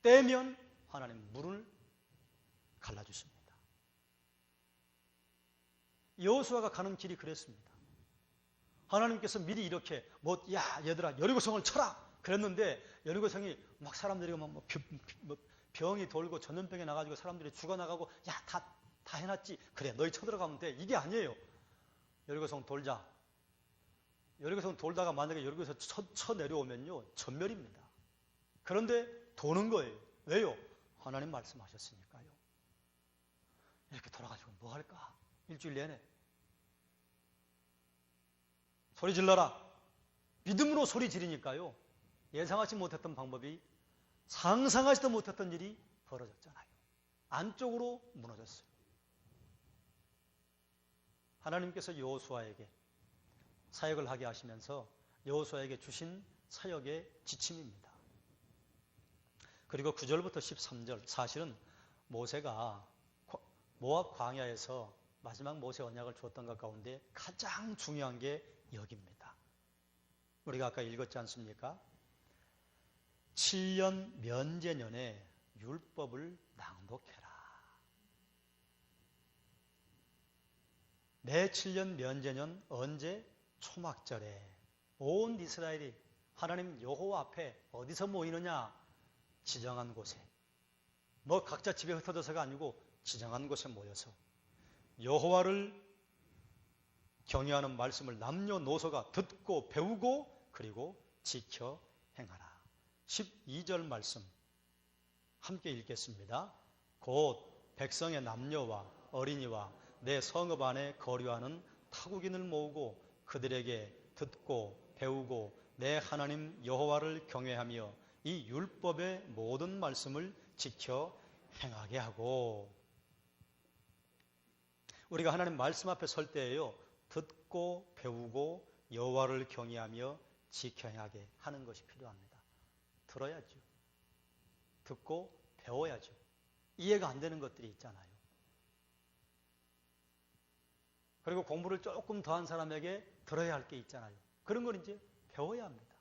떼면 하나님 물을 갈라주십니다. 여호수아가 가는 길이 그랬습니다. 하나님께서 미리 이렇게 얘들아 여리고성을 쳐라 그랬는데, 여리고성이 막 사람들이 병이 돌고 전염병이 나가지고 사람들이 죽어나가고, 다 해놨지, 그래 너희 쳐들어가면 돼, 이게 아니에요. 여리고성 돌자. 여리고성 돌다가 만약에 여리고에서 쳐 내려오면요, 전멸입니다. 그런데 도는 거예요. 왜요? 하나님 말씀하셨으니까요. 이렇게 돌아가지고 뭐 할까? 일주일 내내 소리 질러라. 믿음으로 소리 지르니까요, 예상하지 못했던 방법이, 상상하지도 못했던 일이 벌어졌잖아요. 안쪽으로 무너졌어요. 하나님께서 여호수아에게 사역을 하게 하시면서 여호수아에게 주신 사역의 지침입니다. 그리고 9절부터 13절, 사실은 모세가 모압 광야에서 마지막 모세 언약을 주었던 것 가운데 가장 중요한 게 여기입니다. 우리가 아까 읽었지 않습니까? 7년 면제년에 율법을 낭독해라. 매 7년 면제년, 언제? 초막절에 온 이스라엘이 하나님 여호와 앞에 어디서 모이느냐? 지정한 곳에, 각자 집에 흩어져서가 아니고 지정한 곳에 모여서 여호와를 경외하는 말씀을 남녀노소가 듣고 배우고 그리고 지켜 행하라. 12절 말씀 함께 읽겠습니다. 곧 백성의 남녀와 어린이와 내 성읍 안에 거류하는 타국인을 모으고 그들에게 듣고 배우고 내 하나님 여호와를 경외하며 이 율법의 모든 말씀을 지켜 행하게 하고. 우리가 하나님 말씀 앞에 설 때에요, 듣고 배우고 여호와를 경외하며 지켜 행하게 하는 것이 필요합니다. 들어야죠. 듣고 배워야죠. 이해가 안 되는 것들이 있잖아요. 그리고 공부를 조금 더 한 사람에게 들어야 할 게 있잖아요. 그런 걸 이제 배워야 합니다.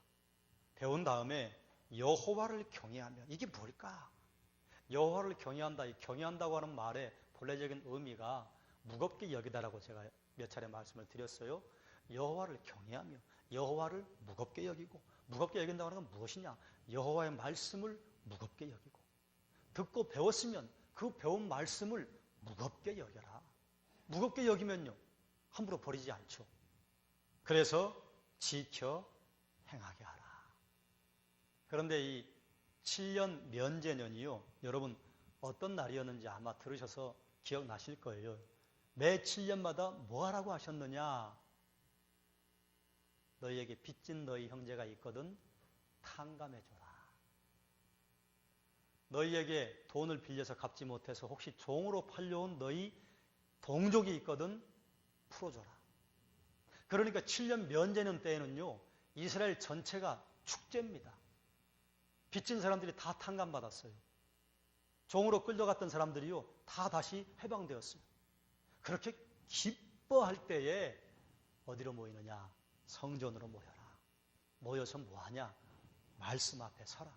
배운 다음에 여호와를 경외하며, 이게 뭘까? 여호와를 경외한다, 이 경외한다고 하는 말의 본래적인 의미가 무겁게 여기다라고 제가 몇 차례 말씀을 드렸어요. 여호와를 경외하며 여호와를 무겁게 여기고, 무겁게 여긴다고 하는 건 무엇이냐? 여호와의 말씀을 무겁게 여기고, 듣고 배웠으면 그 배운 말씀을 무겁게 여겨라. 무겁게 여기면요, 함부로 버리지 않죠. 그래서 지켜 행하게 하라. 그런데 이 7년 면제년이요, 여러분 어떤 날이었는지 아마 들으셔서 기억나실 거예요. 매 7년마다 뭐 하라고 하셨느냐? 너희에게 빚진 너희 형제가 있거든 탕감해줘라. 너희에게 돈을 빌려서 갚지 못해서 혹시 종으로 팔려온 너희 동족이 있거든 풀어줘라. 그러니까 7년 면제년 때에는요, 이스라엘 전체가 축제입니다. 빚진 사람들이 다 탕감받았어요. 종으로 끌려갔던 사람들이요, 다 다시 해방되었어요. 그렇게 기뻐할 때에 어디로 모이느냐? 성전으로 모여라. 모여서 뭐하냐? 말씀 앞에 서라.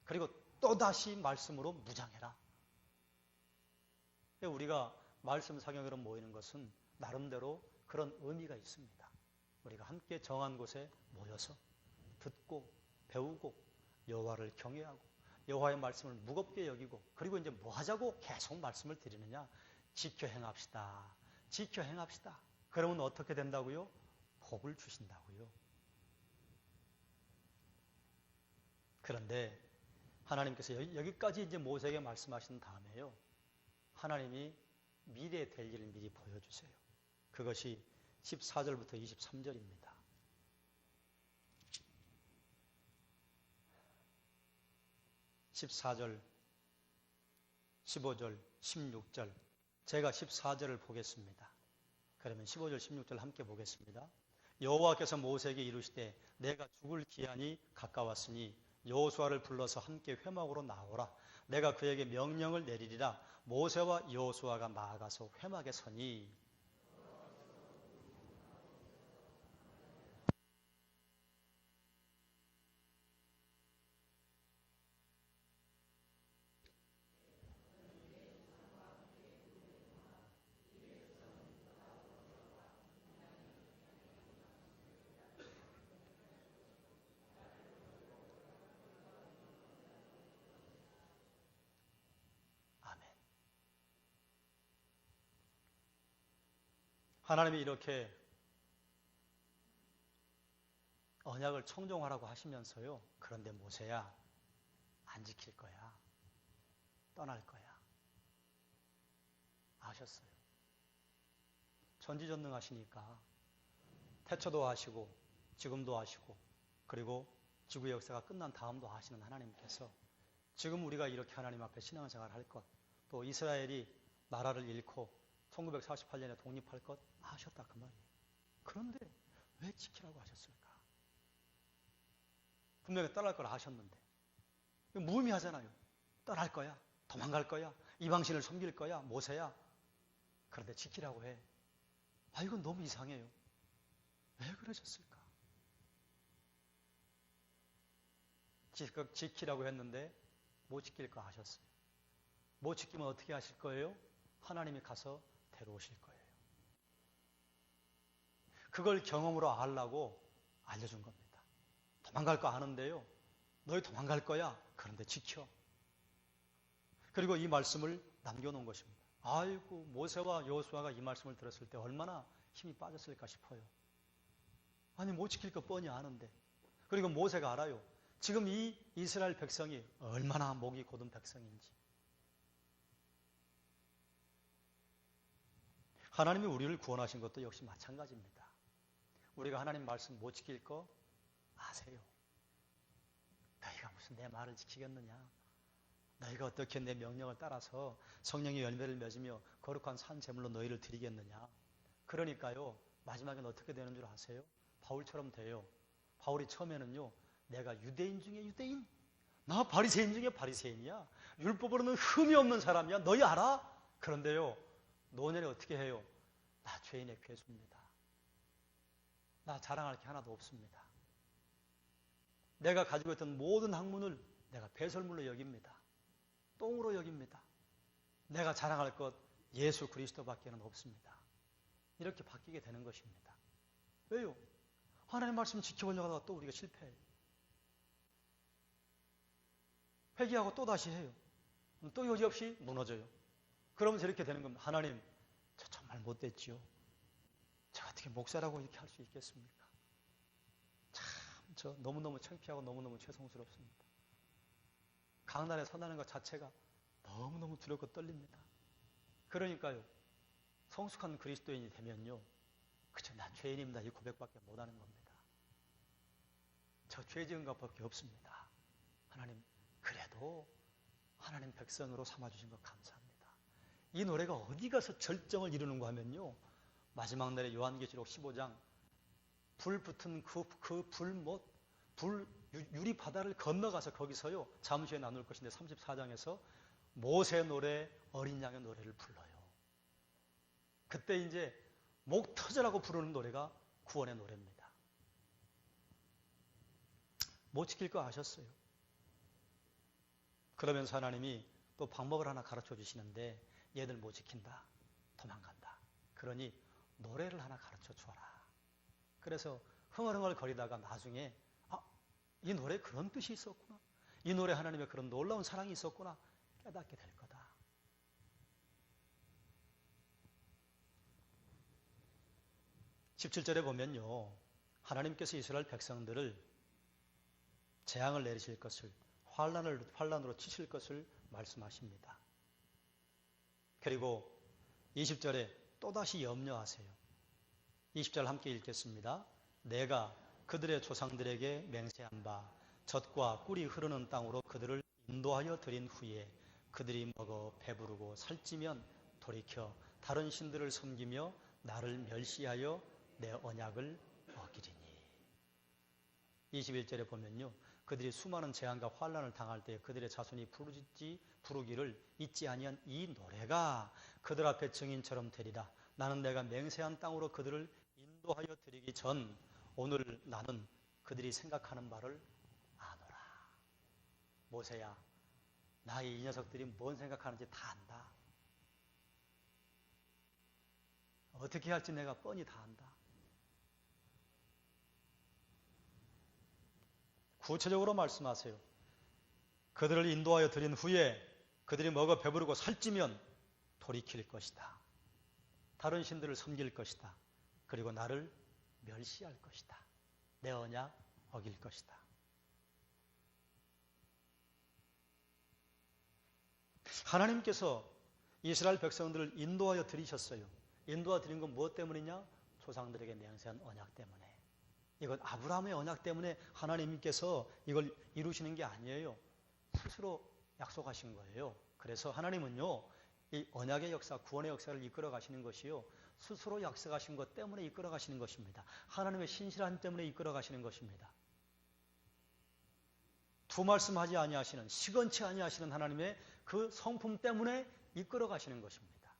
그리고 또다시 말씀으로 무장해라. 우리가 말씀 사경으로 모이는 것은 나름대로 그런 의미가 있습니다. 우리가 함께 정한 곳에 모여서 듣고 배우고 여호와를 경외하고 여호와의 말씀을 무겁게 여기고, 그리고 이제 뭐 하자고 계속 말씀을 드리느냐? 지켜 행합시다. 지켜 행합시다. 그러면 어떻게 된다고요? 복을 주신다고요. 그런데 하나님께서 여기까지 이제 모세에게 말씀하신 다음에요, 하나님이 미래에 될 일을 미리 보여주세요. 그것이 14절부터 23절입니다. 14절, 15절, 16절, 제가 14절을 보겠습니다. 그러면 15절, 16절 함께 보겠습니다. 여호와께서 모세에게 이르시되 내가 죽을 기한이 가까웠으니 여호수아를 불러서 함께 회막으로 나오라. 내가 그에게 명령을 내리리라. 모세와 여호수아가 나아가서 회막에 서니, 하나님이 이렇게 언약을 청종하라고 하시면서요, 그런데 모세야, 안 지킬 거야. 떠날 거야. 아셨어요. 전지전능하시니까 태초도 하시고 지금도 하시고, 그리고 지구 역사가 끝난 다음도 하시는 하나님께서 지금 우리가 이렇게 하나님 앞에 신앙생활을 할 것, 또 이스라엘이 나라를 잃고 1948년에 독립할 것 아셨다 그 말이에요. 그런데 왜 지키라고 하셨을까? 분명히 떠날 걸 아셨는데. 무의미하잖아요. 떠날 거야, 도망갈 거야, 이방신을 섬길 거야, 모세야. 그런데 지키라고 해. 아, 이건 너무 이상해요. 왜 그러셨을까? 지키라고 했는데 못 지킬 거 아셨어요. 못 지키면 어떻게 하실 거예요? 하나님이 가서 데려오실 거예요. 그걸 경험으로 알라고 알려준 겁니다. 도망갈 거 아는데요, 너희 도망갈 거야. 그런데 지켜. 그리고 이 말씀을 남겨놓은 것입니다. 아이고, 모세와 여호수아가 이 말씀을 들었을 때 얼마나 힘이 빠졌을까 싶어요. 아니, 못 지킬 거 뻔히 아는데. 그리고 모세가 알아요. 지금 이 이스라엘 백성이 얼마나 목이 곧은 백성인지. 하나님이 우리를 구원하신 것도 역시 마찬가지입니다. 우리가 하나님 말씀 못 지킬 거 아세요. 너희가 무슨 내 말을 지키겠느냐. 너희가 어떻게 내 명령을 따라서 성령의 열매를 맺으며 거룩한 산 제물로 너희를 드리겠느냐. 그러니까요, 마지막엔 어떻게 되는 줄 아세요? 바울처럼 돼요. 바울이 처음에는요, 내가 유대인 중에 유대인? 나 바리새인 중에 바리새인이야. 율법으로는 흠이 없는 사람이야. 너희 알아? 그런데요, 노년에 어떻게 해요? 나 죄인의 괴수입니다. 나 자랑할 게 하나도 없습니다. 내가 가지고 있던 모든 학문을 내가 배설물로 여깁니다. 똥으로 여깁니다. 내가 자랑할 것 예수 그리스도밖에는 없습니다. 이렇게 바뀌게 되는 것입니다. 왜요? 하나님의 말씀 지켜보려고 하다가 또 우리가 실패해요. 회개하고 또 다시 해요. 또 여지없이 무너져요. 그러면서 이렇게 되는 겁니다. 하나님, 저 정말 못됐지요. 제가 어떻게 목사라고 이렇게 할 수 있겠습니까? 참, 저 너무너무 창피하고 너무너무 죄송스럽습니다. 강단에 서나는 것 자체가 너무너무 두렵고 떨립니다. 그러니까요, 성숙한 그리스도인이 되면요, 그저 나 죄인입니다. 이 고백밖에 못하는 겁니다. 저 죄 지은 것밖에 없습니다. 하나님, 그래도 하나님 백성으로 삼아주신 것 감사합니다. 이 노래가 어디 가서 절정을 이루는가 하면요, 마지막 날에 요한계시록 15장 불 붙은 그 불못, 유리 바다를 건너가서 거기서요, 잠시 후에 나눌 것인데 34장에서 모세 노래, 어린 양의 노래를 불러요. 그때 이제 목 터져라고 부르는 노래가 구원의 노래입니다. 못 지킬 거 아셨어요? 그러면서 하나님이 또 방법을 하나 가르쳐 주시는데, 얘들 못 지킨다, 도망간다. 그러니 노래를 하나 가르쳐 주어라. 그래서 흥얼흥얼 거리다가 나중에 이 노래에 그런 뜻이 있었구나. 이 노래 하나님의 그런 놀라운 사랑이 있었구나. 깨닫게 될 거다. (17절에) 보면요, 하나님께서 이스라엘 백성들을 재앙을 내리실 것을, 환난으로 치실 것을 말씀하십니다. 그리고 20절에 또다시 염려하세요. 20절 함께 읽겠습니다. 내가 그들의 조상들에게 맹세한 바 젖과 꿀이 흐르는 땅으로 그들을 인도하여 드린 후에 그들이 먹어 배부르고 살찌면 돌이켜 다른 신들을 섬기며 나를 멸시하여 내 언약을 어기리니. 21절에 보면요, 그들이 수많은 재앙과 환난을 당할 때 그들의 자손이 부르기를 잊지 아니한 이 노래가 그들 앞에 증인처럼 되리라. 나는 내가 맹세한 땅으로 그들을 인도하여 드리기 전 오늘 나는 그들이 생각하는 바를 아노라. 모세야, 나의 이 녀석들이 뭔 생각하는지 다 안다. 어떻게 할지 내가 뻔히 다 안다. 구체적으로 말씀하세요. 그들을 인도하여 드린 후에 그들이 먹어 배부르고 살찌면 돌이킬 것이다. 다른 신들을 섬길 것이다. 그리고 나를 멸시할 것이다. 내 언약 어길 것이다. 하나님께서 이스라엘 백성들을 인도하여 드리셨어요. 인도하여 드린 건 무엇 때문이냐? 조상들에게 맹세한 언약 때문에. 이건 아브라함의 언약 때문에 하나님께서 이걸 이루시는 게 아니에요. 스스로 약속하신 거예요. 그래서 하나님은요, 이 언약의 역사, 구원의 역사를 이끌어 가시는 것이요, 스스로 약속하신 것 때문에 이끌어 가시는 것입니다. 하나님의 신실함 때문에 이끌어 가시는 것입니다. 두 말씀하지 아니하시는, 시건치 아니하시는 하나님의 그 성품 때문에 이끌어 가시는 것입니다.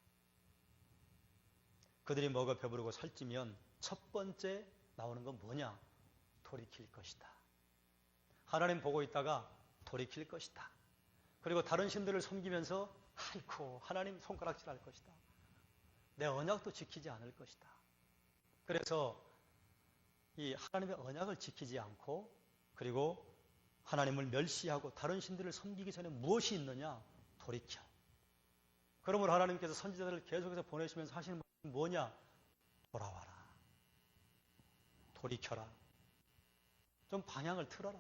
그들이 먹어 배부르고 살찌면 첫 번째 나오는 건 뭐냐? 돌이킬 것이다. 하나님 보고 있다가 돌이킬 것이다. 그리고 다른 신들을 섬기면서 아이고 하나님 손가락질 할 것이다. 내 언약도 지키지 않을 것이다. 그래서 이 하나님의 언약을 지키지 않고, 그리고 하나님을 멸시하고 다른 신들을 섬기기 전에 무엇이 있느냐? 돌이켜. 그러므로 하나님께서 선지자들을 계속해서 보내시면서 하시는 말이 뭐냐? 돌아와라. 돌이켜라. 좀 방향을 틀어라.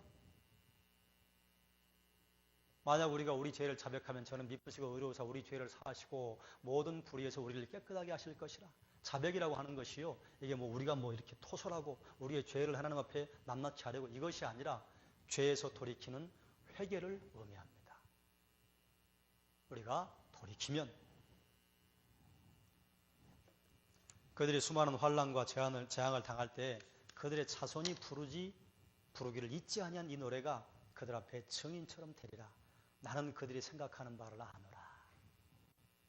만약 우리가 우리 죄를 자백하면 저는 미쁘시고 의로우사 우리 죄를 사하시고 모든 불의에서 우리를 깨끗하게 하실 것이라. 자백이라고 하는 것이요, 이게 뭐 우리가 뭐 이렇게 토설하고 우리의 죄를 하나님 앞에 낱낱이 하려고, 이것이 아니라 죄에서 돌이키는 회개를 의미합니다. 우리가 돌이키면 그들이 수많은 환난과 재앙을 당할 때 그들의 자손이 부르기를 잊지 아니한 이 노래가 그들 앞에 증인처럼 되리라. 나는 그들이 생각하는 바를 아노라.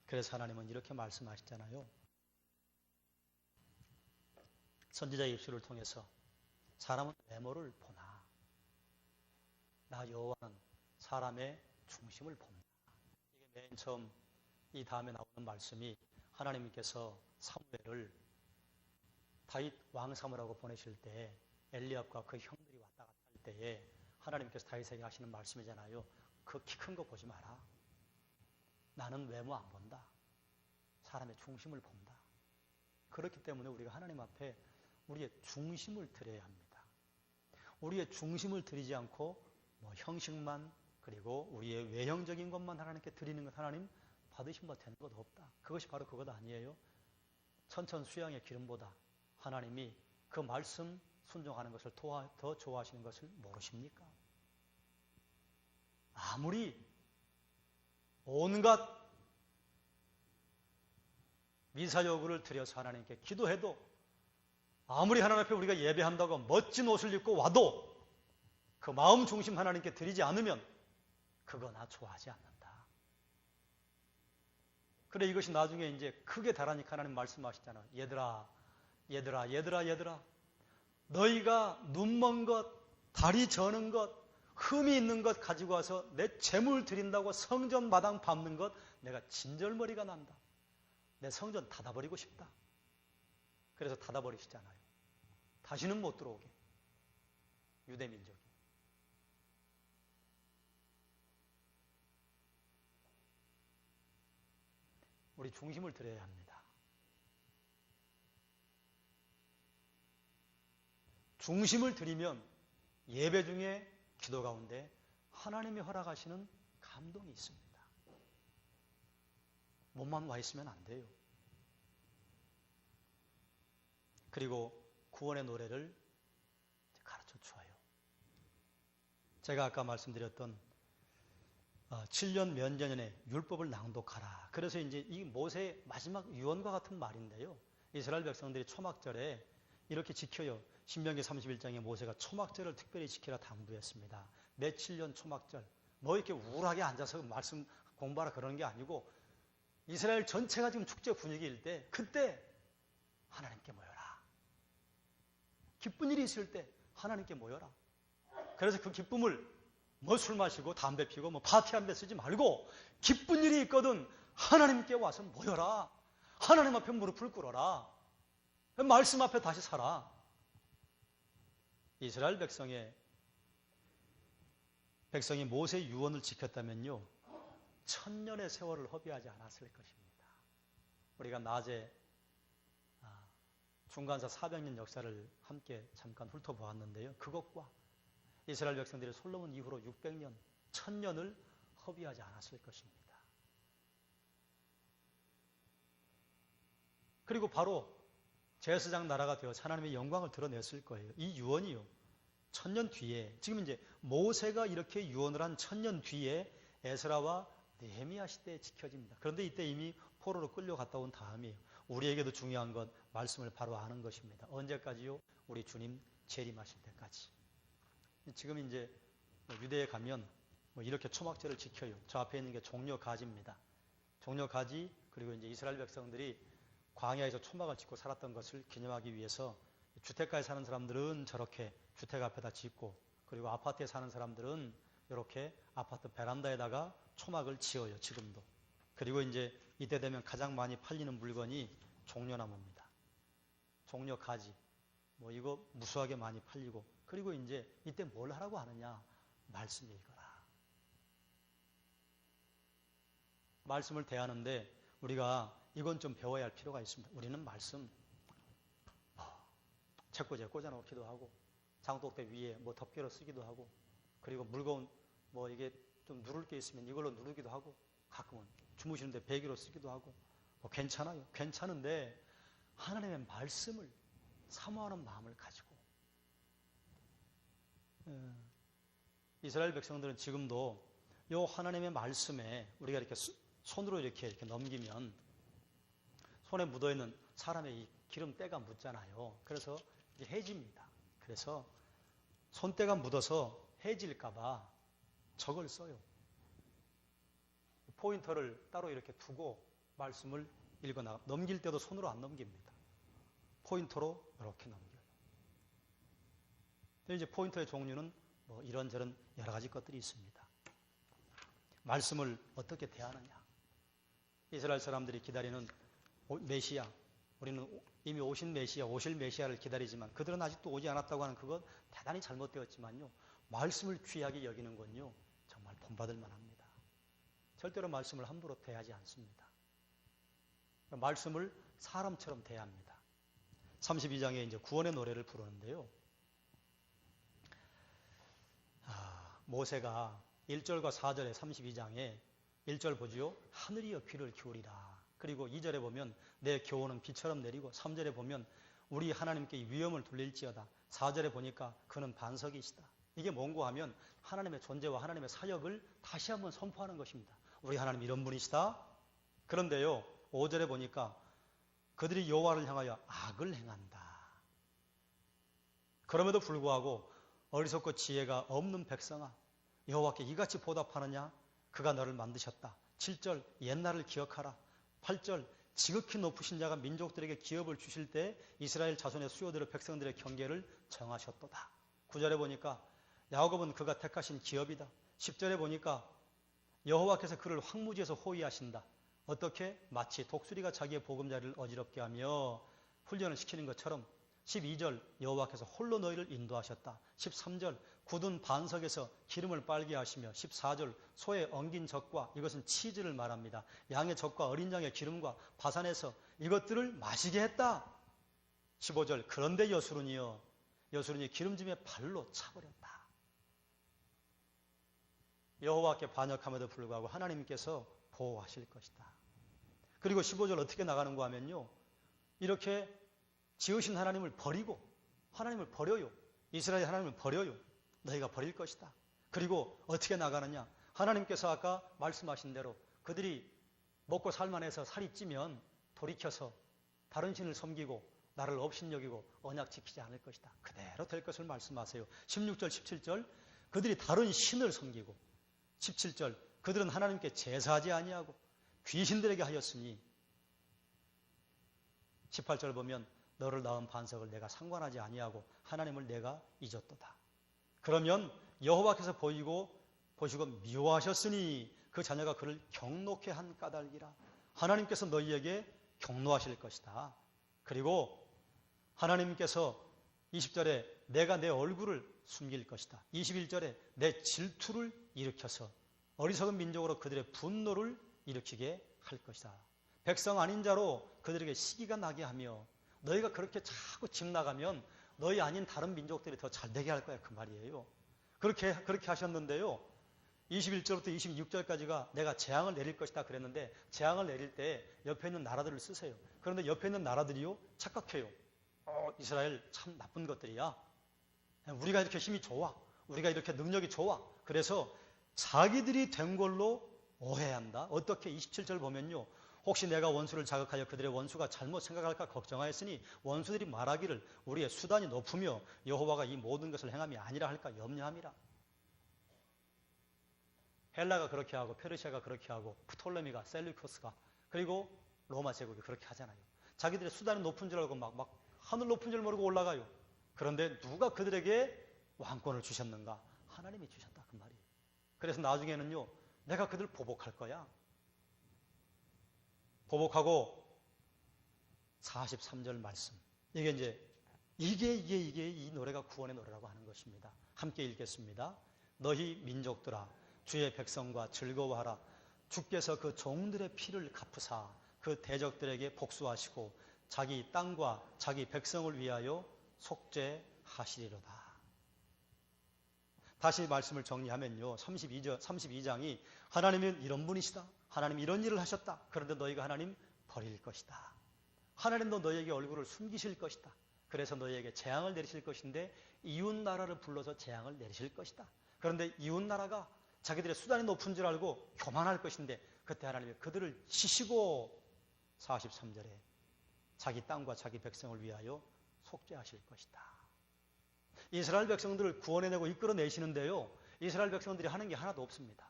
그래서 하나님은 이렇게 말씀하시잖아요. 선지자의 입술을 통해서 사람은 외모를 보나 나 여호와는 사람의 중심을 본다. 이게 맨 처음 이 다음에 나오는 말씀이, 하나님께서 사무엘을 다윗 왕 삼으라고 보내실 때 엘리압과 그 형들이 왔다 갔다 할 때에 하나님께서 다윗에게 하시는 말씀이잖아요. 그 키 큰 거 보지 마라. 나는 외모 안 본다. 사람의 중심을 본다. 그렇기 때문에 우리가 하나님 앞에 우리의 중심을 드려야 합니다. 우리의 중심을 드리지 않고 뭐 형식만, 그리고 우리의 외형적인 것만 하나님께 드리는 것, 하나님 받으신 바 되는 것 없다. 그것이 바로 그것 아니에요? 천천수양의 기름보다 하나님이 그 말씀 순종하는 것을 더 좋아하시는 것을 모르십니까? 아무리 온갖 미사여구를 드려서 하나님께 기도해도, 아무리 하나님 앞에 우리가 예배한다고 멋진 옷을 입고 와도 그 마음 중심 하나님께 드리지 않으면 그거 나 좋아하지 않는다. 그래, 이것이 나중에 이제 크게 달하니까 하나님 말씀하시잖아요. 얘들아 너희가 눈먼 것, 다리 저는 것, 흠이 있는 것 가지고 와서 내 재물 드린다고 성전 마당 밟는 것, 내가 진절머리가 난다. 내 성전 닫아버리고 싶다. 그래서 닫아버리시잖아요. 다시는 못 들어오게, 유대민족이. 우리 중심을 드려야 합니다. 중심을 드리면 예배 중에 기도 가운데 하나님이 허락하시는 감동이 있습니다. 몸만 와 있으면 안 돼요. 그리고 구원의 노래를 가르쳐 주어요. 제가 아까 말씀드렸던 7년 몇 년 전에 율법을 낭독하라. 그래서 이제 이 모세의 마지막 유언과 같은 말인데요. 이스라엘 백성들이 초막절에 이렇게 지켜요. 신명기 31장에 모세가 초막절을 특별히 지키라 당부했습니다. 매 7년 초막절. 뭐 이렇게 우울하게 앉아서 말씀 공부하라 그러는 게 아니고, 이스라엘 전체가 지금 축제 분위기일 때 그때 하나님께 모여라. 기쁜 일이 있을 때 하나님께 모여라. 그래서 그 기쁨을 뭐 술 마시고 담배 피고 뭐 파티 한 대 쓰지 말고, 기쁜 일이 있거든 하나님께 와서 모여라. 하나님 앞에 무릎을 꿇어라. 말씀 앞에 다시 서라. 이스라엘 백성이 모세의 유언을 지켰다면요, 1000년의 세월을 허비하지 않았을 것입니다. 우리가 낮에 중간사 400년 역사를 함께 잠깐 훑어보았는데요. 그것과 이스라엘 백성들이 솔로몬 이후로 600년, 1000년을 허비하지 않았을 것입니다. 그리고 바로 제사장 나라가 되어 하나님의 영광을 드러냈을 거예요. 이 유언이요, 1000년 뒤에, 지금 이제 모세가 이렇게 유언을 한 1000년 뒤에 에스라와 느헤미야 시대에 지켜집니다. 그런데 이때 이미 포로로 끌려갔다 온 다음이에요. 우리에게도 중요한 건 말씀을 바로 아는 것입니다. 언제까지요? 우리 주님 재림하실 때까지. 지금 이제 유대에 가면 이렇게 초막절을 지켜요. 저 앞에 있는 게 종려가지입니다. 종려가지, 그리고 이제 이스라엘 백성들이 광야에서 초막을 짓고 살았던 것을 기념하기 위해서 주택가에 사는 사람들은 저렇게 주택 앞에다 짓고, 그리고 아파트에 사는 사람들은 이렇게 아파트 베란다에다가 초막을 지어요, 지금도. 그리고 이제 이때 되면 가장 많이 팔리는 물건이 종려나무입니다. 종려가지. 이거 무수하게 많이 팔리고, 그리고 이제 이때 뭘 하라고 하느냐? 말씀 읽어라. 말씀을 대하는데 우리가 이건 좀 배워야 할 필요가 있습니다. 우리는 말씀 책꽂이에 꽂아놓기도 하고, 장독대 위에 덮개로 쓰기도 하고, 그리고 무거운 이게 좀 누를 게 있으면 이걸로 누르기도 하고 가끔은 주무시는데 베개로 쓰기도 하고 뭐 괜찮아요. 괜찮은데 하나님의 말씀을 사모하는 마음을 가지고 이스라엘 백성들은 지금도 이 하나님의 말씀에 우리가 이렇게 손으로 이렇게 넘기면 손에 묻어있는 사람의 이 기름때가 묻잖아요. 그래서 이게 해집니다. 그래서 손때가 묻어서 해질까봐 적을 써요. 포인터를 따로 이렇게 두고 말씀을 읽어나가 넘길 때도 손으로 안 넘깁니다. 포인터로 이렇게 넘겨요. 이제 포인터의 종류는 뭐 이런저런 여러 가지 것들이 있습니다. 말씀을 어떻게 대하느냐. 이스라엘 사람들이 기다리는 메시아, 우리는 이미 오신 메시아, 오실 메시아를 기다리지만 그들은 아직도 오지 않았다고 하는 그것 대단히 잘못되었지만요. 말씀을 귀하게 여기는 건요. 정말 본받을 만합니다. 절대로 말씀을 함부로 대하지 않습니다. 말씀을 사람처럼 대합니다. 32장에 이제 구원의 노래를 부르는데요. 모세가 1절과 4절의 32장에 1절 보지요. 하늘이여 귀를 기울이라. 그리고 2절에 보면 내 교훈은 비처럼 내리고 3절에 보면 우리 하나님께 위엄을 돌릴지어다. 4절에 보니까 그는 반석이시다. 이게 뭔고 하면 하나님의 존재와 하나님의 사역을 다시 한번 선포하는 것입니다. 우리 하나님 이런 분이시다. 그런데요. 5절에 보니까 그들이 여호와를 향하여 악을 행한다. 그럼에도 불구하고 어리석고 지혜가 없는 백성아 여호와께 이같이 보답하느냐? 그가 너를 만드셨다. 7절 옛날을 기억하라. 8절 지극히 높으신 자가 민족들에게 기업을 주실 때 이스라엘 자손의 수요들의 백성들의 경계를 정하셨도다. 9절에 보니까 야곱은 그가 택하신 기업이다. 10절에 보니까 여호와께서 그를 황무지에서 호위하신다. 어떻게? 마치 독수리가 자기의 보금자리를 어지럽게 하며 훈련을 시키는 것처럼. 12절 여호와께서 홀로 너희를 인도하셨다. 13절 굳은 반석에서 기름을 빨게 하시며 14절 소의 엉긴 젖과 이것은 치즈를 말합니다. 양의 젖과 어린 양의 기름과 바산에서 이것들을 마시게 했다. 15절 그런데 여수run이 기름짐에 발로 차버렸다. 여호와께 반역함에도 불구하고 하나님께서 보호하실 것이다. 그리고 15절 어떻게 나가는가 하면요. 이렇게 지으신 하나님을 버리고 하나님을 버려요. 이스라엘 하나님을 버려요. 너희가 버릴 것이다. 그리고 어떻게 나가느냐. 하나님께서 아까 말씀하신 대로 그들이 먹고 살만해서 살이 찌면 돌이켜서 다른 신을 섬기고 나를 업신여기고 언약 지키지 않을 것이다. 그대로 될 것을 말씀하세요. 16절 17절 그들이 다른 신을 섬기고 17절 그들은 하나님께 제사하지 아니하고 귀신들에게 하였으니 18절 보면 너를 낳은 반석을 내가 상관하지 아니하고 하나님을 내가 잊었도다. 그러면 여호와께서 보시고 미워하셨으니 그 자녀가 그를 경노케 한 까닭이라. 하나님께서 너희에게 경노하실 것이다. 그리고 하나님께서 20절에 내가 내 얼굴을 숨길 것이다. 21절에 내 질투를 일으켜서 어리석은 민족으로 그들의 분노를 일으키게 할 것이다. 백성 아닌 자로 그들에게 시기가 나게 하며 너희가 그렇게 자꾸 집 나가면 너희 아닌 다른 민족들이 더 잘되게 할 거야. 그 말이에요. 그렇게 하셨는데요. 21절부터 26절까지가 내가 재앙을 내릴 것이다 그랬는데 재앙을 내릴 때 옆에 있는 나라들을 쓰세요. 그런데 옆에 있는 나라들이요. 착각해요. 이스라엘 참 나쁜 것들이야. 우리가 이렇게 힘이 좋아. 우리가 이렇게 능력이 좋아. 그래서 자기들이 된 걸로 오해한다. 어떻게 27절 보면요. 혹시 내가 원수를 자극하여 그들의 원수가 잘못 생각할까 걱정하였으니 원수들이 말하기를 우리의 수단이 높으며 여호와가 이 모든 것을 행함이 아니라 할까 염려함이라. 헬라가 그렇게 하고 페르시아가 그렇게 하고 프톨레미가 셀루커스가 그리고 로마 제국이 그렇게 하잖아요. 자기들의 수단이 높은 줄 알고 막 하늘 높은 줄 모르고 올라가요. 그런데 누가 그들에게 왕권을 주셨는가? 하나님이 주셨다 그 말이에요. 그래서 나중에는요. 내가 그들 보복할 거야. 보복하고 43절 말씀. 이게 이 노래가 구원의 노래라고 하는 것입니다. 함께 읽겠습니다. 너희 민족들아 주의 백성과 즐거워하라. 주께서 그 종들의 피를 갚으사 그 대적들에게 복수하시고 자기 땅과 자기 백성을 위하여 속죄하시리로다. 다시 말씀을 정리하면요. 32장이 하나님은 이런 분이시다. 하나님 이런 일을 하셨다. 그런데 너희가 하나님 버릴 것이다. 하나님도 너희에게 얼굴을 숨기실 것이다. 그래서 너희에게 재앙을 내리실 것인데 이웃 나라를 불러서 재앙을 내리실 것이다. 그런데 이웃 나라가 자기들의 수단이 높은 줄 알고 교만할 것인데 그때 하나님이 그들을 치시고 43절에 자기 땅과 자기 백성을 위하여 속죄하실 것이다. 이스라엘 백성들을 구원해내고 이끌어내시는데요. 이스라엘 백성들이 하는 게 하나도 없습니다.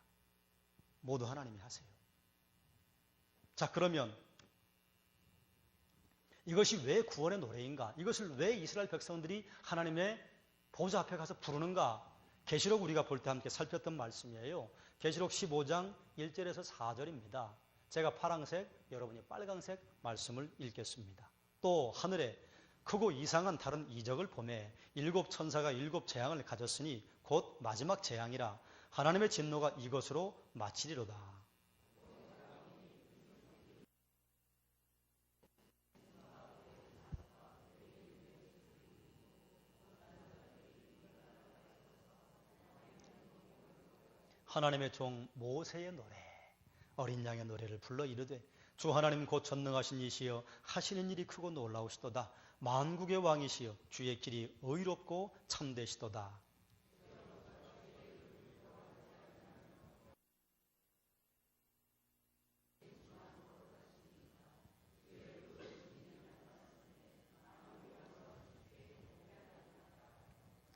모두 하나님이 하세요. 자, 그러면 이것이 왜 구원의 노래인가? 이것을 왜 이스라엘 백성들이 하나님의 보좌 앞에 가서 부르는가? 계시록 우리가 볼 때 함께 살폈던 말씀이에요. 계시록 15장 1절에서 4절입니다. 제가 파란색, 여러분이 빨간색 말씀을 읽겠습니다. 또 하늘에 크고 이상한 다른 이적을 보매 일곱 천사가 일곱 재앙을 가졌으니 곧 마지막 재앙이라 하나님의 진노가 이것으로 마치리로다. 하나님의 종 모세의 노래, 어린 양의 노래를 불러 이르되 주 하나님 곧 전능하신 이시여 하시는 일이 크고 놀라우시도다. 만국의 왕이시여 주의 길이 의롭고 참되시도다.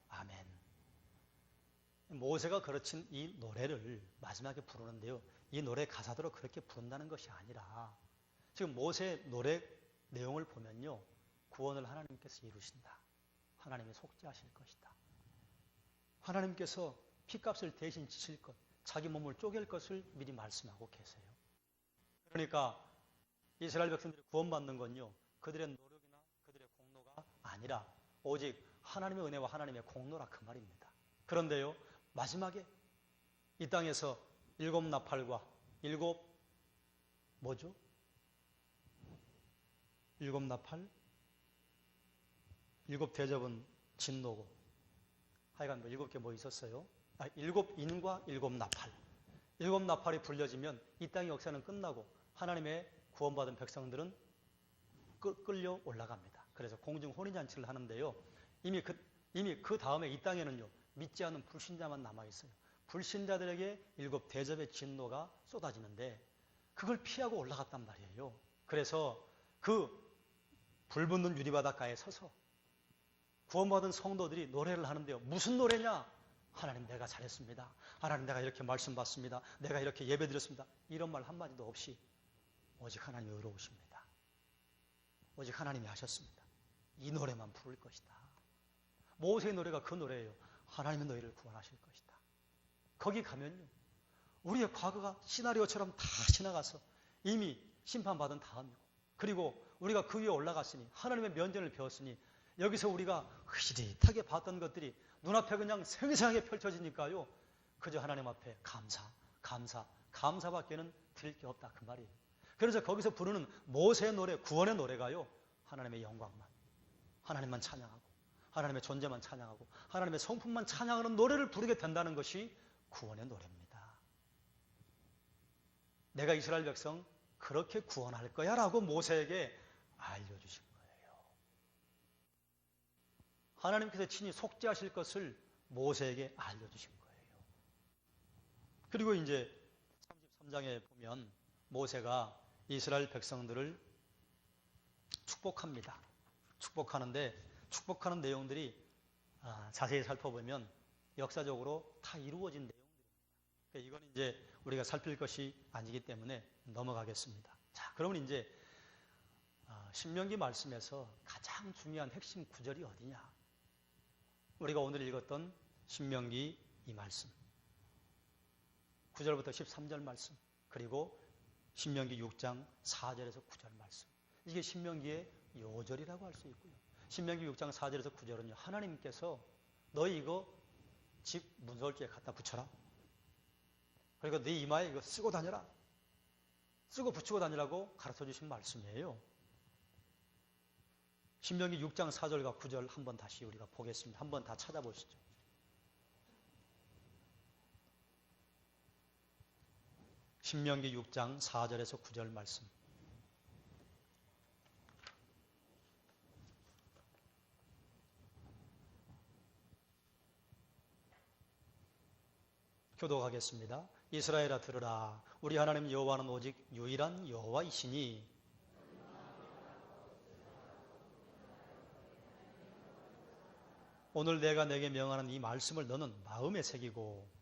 아멘. 모세가 가르친 이 노래를 마지막에 부르는데요. 이 노래 가사대로 그렇게 부른다는 것이 아니라 지금 모세 노래 내용을 보면요. 구원을 하나님께서 이루신다. 하나님이 속죄하실 것이다. 하나님께서 피값을 대신 지실 것, 자기 몸을 쪼갤 것을 미리 말씀하고 계세요. 그러니까 이스라엘 백성들이 구원받는 건요. 그들의 노력이나 그들의 공로가 아니라 오직 하나님의 은혜와 하나님의 공로라 그 말입니다. 그런데요. 마지막에 이 땅에서 일곱 나팔과 일곱 뭐죠? 일곱 나팔, 일곱 대접은 진노고 하여간 뭐 일곱 개 뭐 있었어요? 일곱 인과 일곱 나팔. 일곱 나팔이 불려지면 이 땅의 역사는 끝나고 하나님의 구원받은 백성들은 끌려 올라갑니다. 그래서 공중 혼인잔치를 하는데요. 이미 그 다음에 이 땅에는요. 믿지 않는 불신자만 남아있어요. 불신자들에게 일곱 대접의 진노가 쏟아지는데 그걸 피하고 올라갔단 말이에요. 그래서 그 불붙는 유리바닷가에 서서 구원받은 성도들이 노래를 하는데요. 무슨 노래냐? 하나님 내가 잘했습니다. 하나님 내가 이렇게 말씀 받습니다. 내가 이렇게 예배 드렸습니다. 이런 말 한마디도 없이 오직 하나님이 의로우십니다. 오직 하나님이 하셨습니다. 이 노래만 부를 것이다. 모세의 노래가 그 노래예요. 하나님은 너희를 구원하실 것이다. 거기 가면요. 우리의 과거가 시나리오처럼 다 지나가서 이미 심판받은 다음이고 그리고 우리가 그 위에 올라갔으니 하나님의 면전을 배웠으니 여기서 우리가 흐릿하게 봤던 것들이 눈앞에 그냥 생생하게 펼쳐지니까요. 그저 하나님 앞에 감사밖에는 드릴 게 없다 그 말이에요. 그래서 거기서 부르는 모세의 노래, 구원의 노래가요. 하나님의 영광만, 하나님만 찬양하고 하나님의 존재만 찬양하고 하나님의 성품만 찬양하는 노래를 부르게 된다는 것이 구원의 노래입니다. 내가 이스라엘 백성 그렇게 구원할 거야 라고 모세에게 알려주신 거예요. 하나님께서 친히 속죄하실 것을 모세에게 알려주신 거예요. 그리고 이제 33장에 보면 모세가 이스라엘 백성들을 축복합니다. 축복하는데 축복하는 내용들이 자세히 살펴보면 역사적으로 다 이루어진 내용들입니다. 그러니까 이건 이제 우리가 살필 것이 아니기 때문에 넘어가겠습니다. 자, 그러면 이제 신명기 말씀에서 가장 중요한 핵심 구절이 어디냐? 우리가 오늘 읽었던 신명기 이 말씀 9절부터 13절 말씀 그리고 신명기 6장 4절에서 9절 말씀 이게 신명기의 요절이라고 할 수 있고요. 신명기 6장 4절에서 9절은요. 하나님께서 너희 이거 집 문설주에 갖다 붙여라. 그리고 네 이마에 이거 쓰고 다녀라. 쓰고 붙이고 다니라고 가르쳐 주신 말씀이에요. 신명기 6장 4절과 9절 한번 다시 우리가 보겠습니다. 한번 다 찾아보시죠. 신명기 6장 4절에서 9절 말씀. 교독하겠습니다. 이스라엘아 들으라. 우리 하나님 여호와는 오직 유일한 여호와이시니 오늘 내가 내게 명하는 이 말씀을 너는 마음에 새기고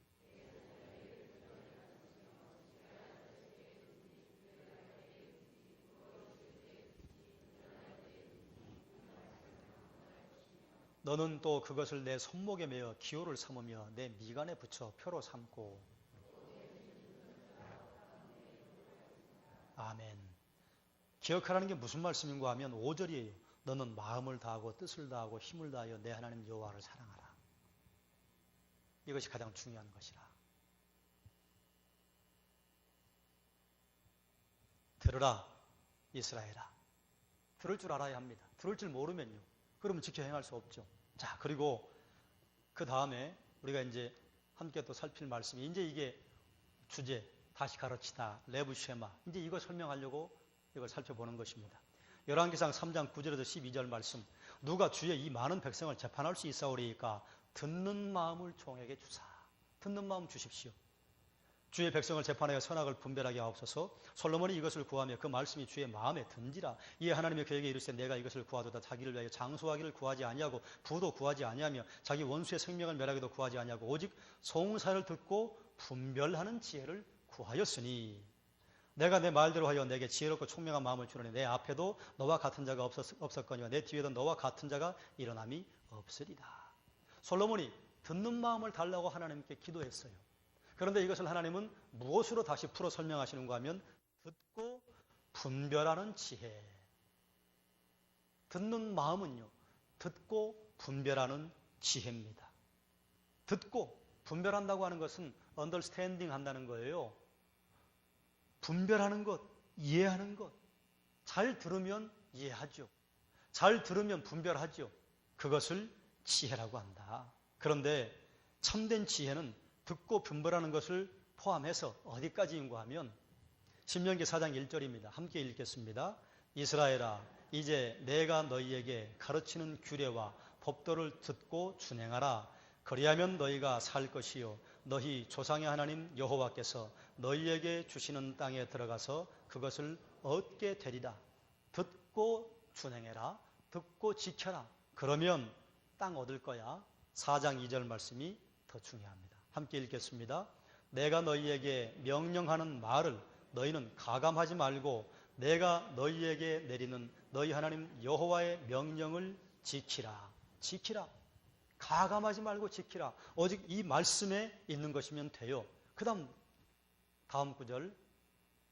너는 또 그것을 내 손목에 매어 기호를 삼으며 내 미간에 붙여 표로 삼고. 아멘. 기억하라는 게 무슨 말씀인가 하면 5절이에요. 너는 마음을 다하고 뜻을 다하고 힘을 다하여 내 하나님 여호와를 사랑하라. 이것이 가장 중요한 것이라. 들으라 이스라엘아. 들을 줄 알아야 합니다. 들을 줄 모르면요, 그러면 지켜 행할 수 없죠. 자, 그리고 그 다음에 우리가 이제 함께 또 살필 말씀이 이제 이게 주제, 다시 가르치다, 레브 쉐마, 이제 이거 설명하려고 이걸 살펴보는 것입니다. 열왕기상 3장 9절에서 12절 말씀. 누가 주의 이 많은 백성을 재판할 수 있사오리이까 듣는 마음을 종에게 주사. 듣는 마음 주십시오. 주의 백성을 재판하여 선악을 분별하게 하옵소서. 솔로몬이 이것을 구하며 그 말씀이 주의 마음에 든지라. 이에 하나님이 그에게 이르시되 내가 이것을 구하도다 자기를 위하여 장수하기를 구하지 아니하고 부도 구하지 아니하며 자기 원수의 생명을 멸하기도 구하지 아니하고 오직 송사를 듣고 분별하는 지혜를 구하였으니 내가 내 말대로 하여 내게 지혜롭고 총명한 마음을 주노니 내 앞에도 너와 같은 자가 없었거니와 내 뒤에도 너와 같은 자가 일어남이 없으리다. 솔로몬이 듣는 마음을 달라고 하나님께 기도했어요. 그런데 이것을 하나님은 무엇으로 다시 풀어 설명하시는가 하면 듣고 분별하는 지혜. 듣는 마음은요, 듣고 분별하는 지혜입니다. 듣고 분별한다고 하는 것은 understanding 한다는 거예요. 분별하는 것, 이해하는 것. 잘 들으면 이해하죠. 잘 들으면 분별하죠. 그것을 지혜라고 한다. 그런데 참된 지혜는 듣고 분별하는 것을 포함해서 어디까지인가 하면 신명기 4장 1절입니다. 함께 읽겠습니다. 이스라엘아, 이제 내가 너희에게 가르치는 규례와 법도를 듣고 준행하라. 그리하면 너희가 살 것이요 너희 조상의 하나님 여호와께서 너희에게 주시는 땅에 들어가서 그것을 얻게 되리라. 듣고 준행해라. 듣고 지켜라. 그러면 땅 얻을 거야. 4장 2절 말씀이 더 중요합니다. 함께 읽겠습니다. 내가 너희에게 명령하는 말을 너희는 가감하지 말고 내가 너희에게 내리는 너희 하나님 여호와의 명령을 지키라. 지키라. 가감하지 말고 지키라. 오직 이 말씀에 있는 것이면 돼요. 그 다음 구절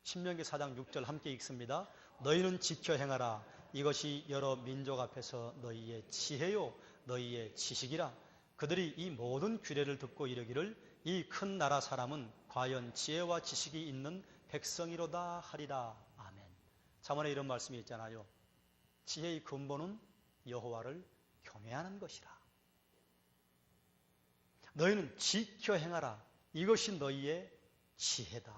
신명기 4장 6절 함께 읽습니다. 너희는 지켜 행하라. 이것이 여러 민족 앞에서 너희의 지혜요 너희의 지식이라. 그들이 이 모든 규례를 듣고 이르기를 이 큰 나라 사람은 과연 지혜와 지식이 있는 백성이로다 하리라. 아멘. 잠언에 이런 말씀이 있잖아요. 지혜의 근본은 여호와를 경외하는 것이라. 너희는 지켜 행하라. 이것이 너희의 지혜다.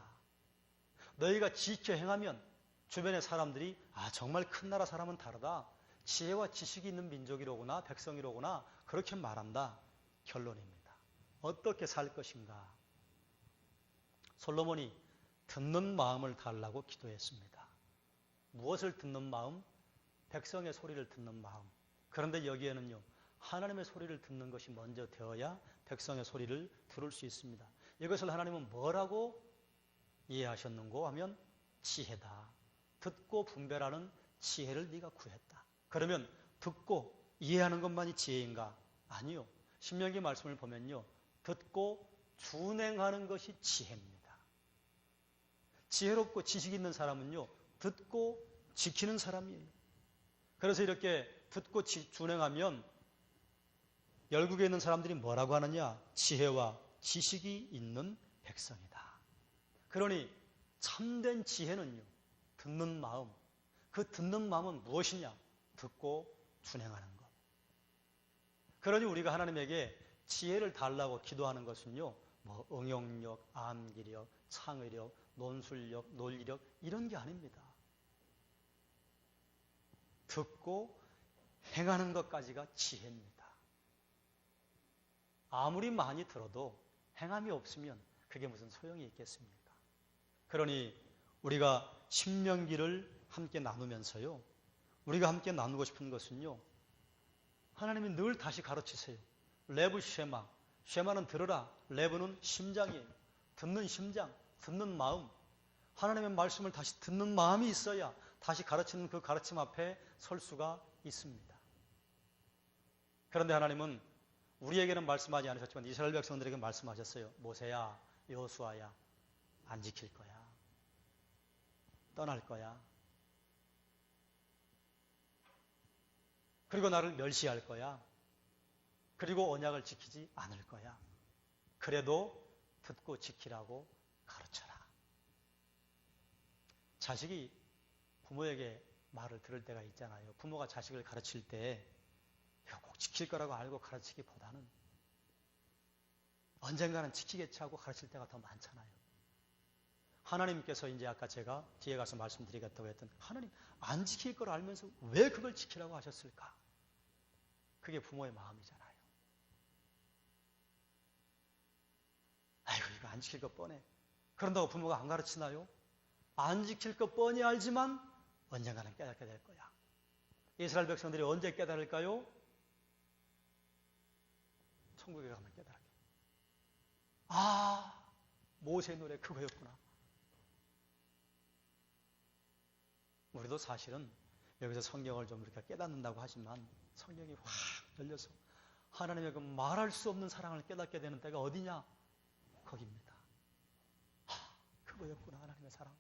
너희가 지켜 행하면 주변의 사람들이 정말 큰 나라 사람은 다르다. 지혜와 지식이 있는 민족이로구나, 백성이로구나, 그렇게 말한다. 결론입니다. 어떻게 살 것인가? 솔로몬이 듣는 마음을 달라고 기도했습니다. 무엇을 듣는 마음? 백성의 소리를 듣는 마음. 그런데 여기에는요, 하나님의 소리를 듣는 것이 먼저 되어야 백성의 소리를 들을 수 있습니다. 이것을 하나님은 뭐라고 이해하셨는고 하면 지혜다. 듣고 분별하는 지혜를 네가 구했다. 그러면 듣고 이해하는 것만이 지혜인가? 아니요. 신명기 말씀을 보면요, 듣고 준행하는 것이 지혜입니다. 지혜롭고 지식 있는 사람은요, 듣고 지키는 사람이에요. 그래서 이렇게 듣고 준행하면 열국에 있는 사람들이 뭐라고 하느냐? 지혜와 지식이 있는 백성이다. 그러니 참된 지혜는요, 듣는 마음. 그 듣는 마음은 무엇이냐? 듣고 준행하는 것. 그러니 우리가 하나님에게 지혜를 달라고 기도하는 것은요, 응용력, 암기력, 창의력, 논술력, 논리력 이런 게 아닙니다. 듣고 행하는 것까지가 지혜입니다. 아무리 많이 들어도 행함이 없으면 그게 무슨 소용이 있겠습니까? 그러니 우리가 신명기를 함께 나누면서요, 우리가 함께 나누고 싶은 것은요, 하나님이 늘 다시 가르치세요. 레브 쉐마, 쉐마는 들으라, 레브는 심장이에요. 듣는 심장, 듣는 마음, 하나님의 말씀을 다시 듣는 마음이 있어야 다시 가르치는 그 가르침 앞에 설 수가 있습니다. 그런데 하나님은 우리에게는 말씀하지 않으셨지만 이스라엘 백성들에게 말씀하셨어요. 모세야, 여호수아야, 안 지킬 거야. 떠날 거야. 그리고 나를 멸시할 거야. 그리고 언약을 지키지 않을 거야. 그래도 듣고 지키라고 가르쳐라. 자식이 부모에게 말을 들을 때가 있잖아요. 부모가 자식을 가르칠 때 이거 꼭 지킬 거라고 알고 가르치기보다는 언젠가는 지키겠지 하고 가르칠 때가 더 많잖아요. 하나님께서 이제 아까 제가 뒤에 가서 말씀드리겠다고 했던 하나님 안 지킬 걸 알면서 왜 그걸 지키라고 하셨을까? 그게 부모의 마음이잖아요. 아이고 이거 안 지킬 거 뻔해. 그런다고 부모가 안 가르치나요? 안 지킬 거 뻔히 알지만 언젠가는 깨닫게 될 거야. 이스라엘 백성들이 언제 깨달을까요? 천국에 가면 깨달게. 아, 모세의 노래 그거였구나. 우리도 사실은 여기서 성경을 좀 이렇게 깨닫는다고 하지만 성경이 확 열려서 하나님의 그 말할 수 없는 사랑을 깨닫게 되는 때가 어디냐? 거기입니다. 그거였구나, 하나님의 사랑.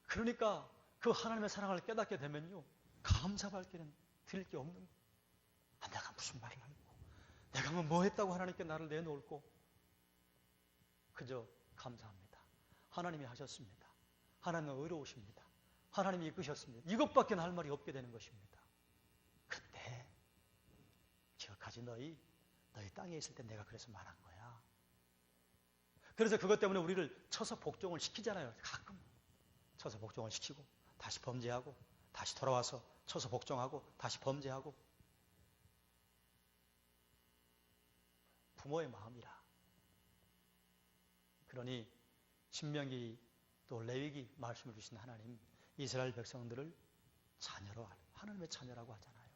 그러니까 그 하나님의 사랑을 깨닫게 되면요, 감사밖에는 드릴 게 없는 거예요. 내가 무슨 말을 하고 내가 뭐 했다고 하나님께 나를 내놓을고 그저 감사합니다. 하나님이 하셨습니다. 하나님은 의로우십니다. 하나님이 이끄셨습니다. 이것밖에 할 말이 없게 되는 것입니다. 그때 기억하지 너희 땅에 있을 때 내가 그래서 말한 거야. 그래서 그것 때문에 우리를 쳐서 복종을 시키잖아요. 가끔 쳐서 복종을 시키고 다시 범죄하고 다시 돌아와서 쳐서 복종하고 다시 범죄하고 부모의 마음이라. 그러니 신명기 또 레위기 말씀을 주신 하나님, 이스라엘 백성들을 자녀로 하나님의 자녀라고 하잖아요.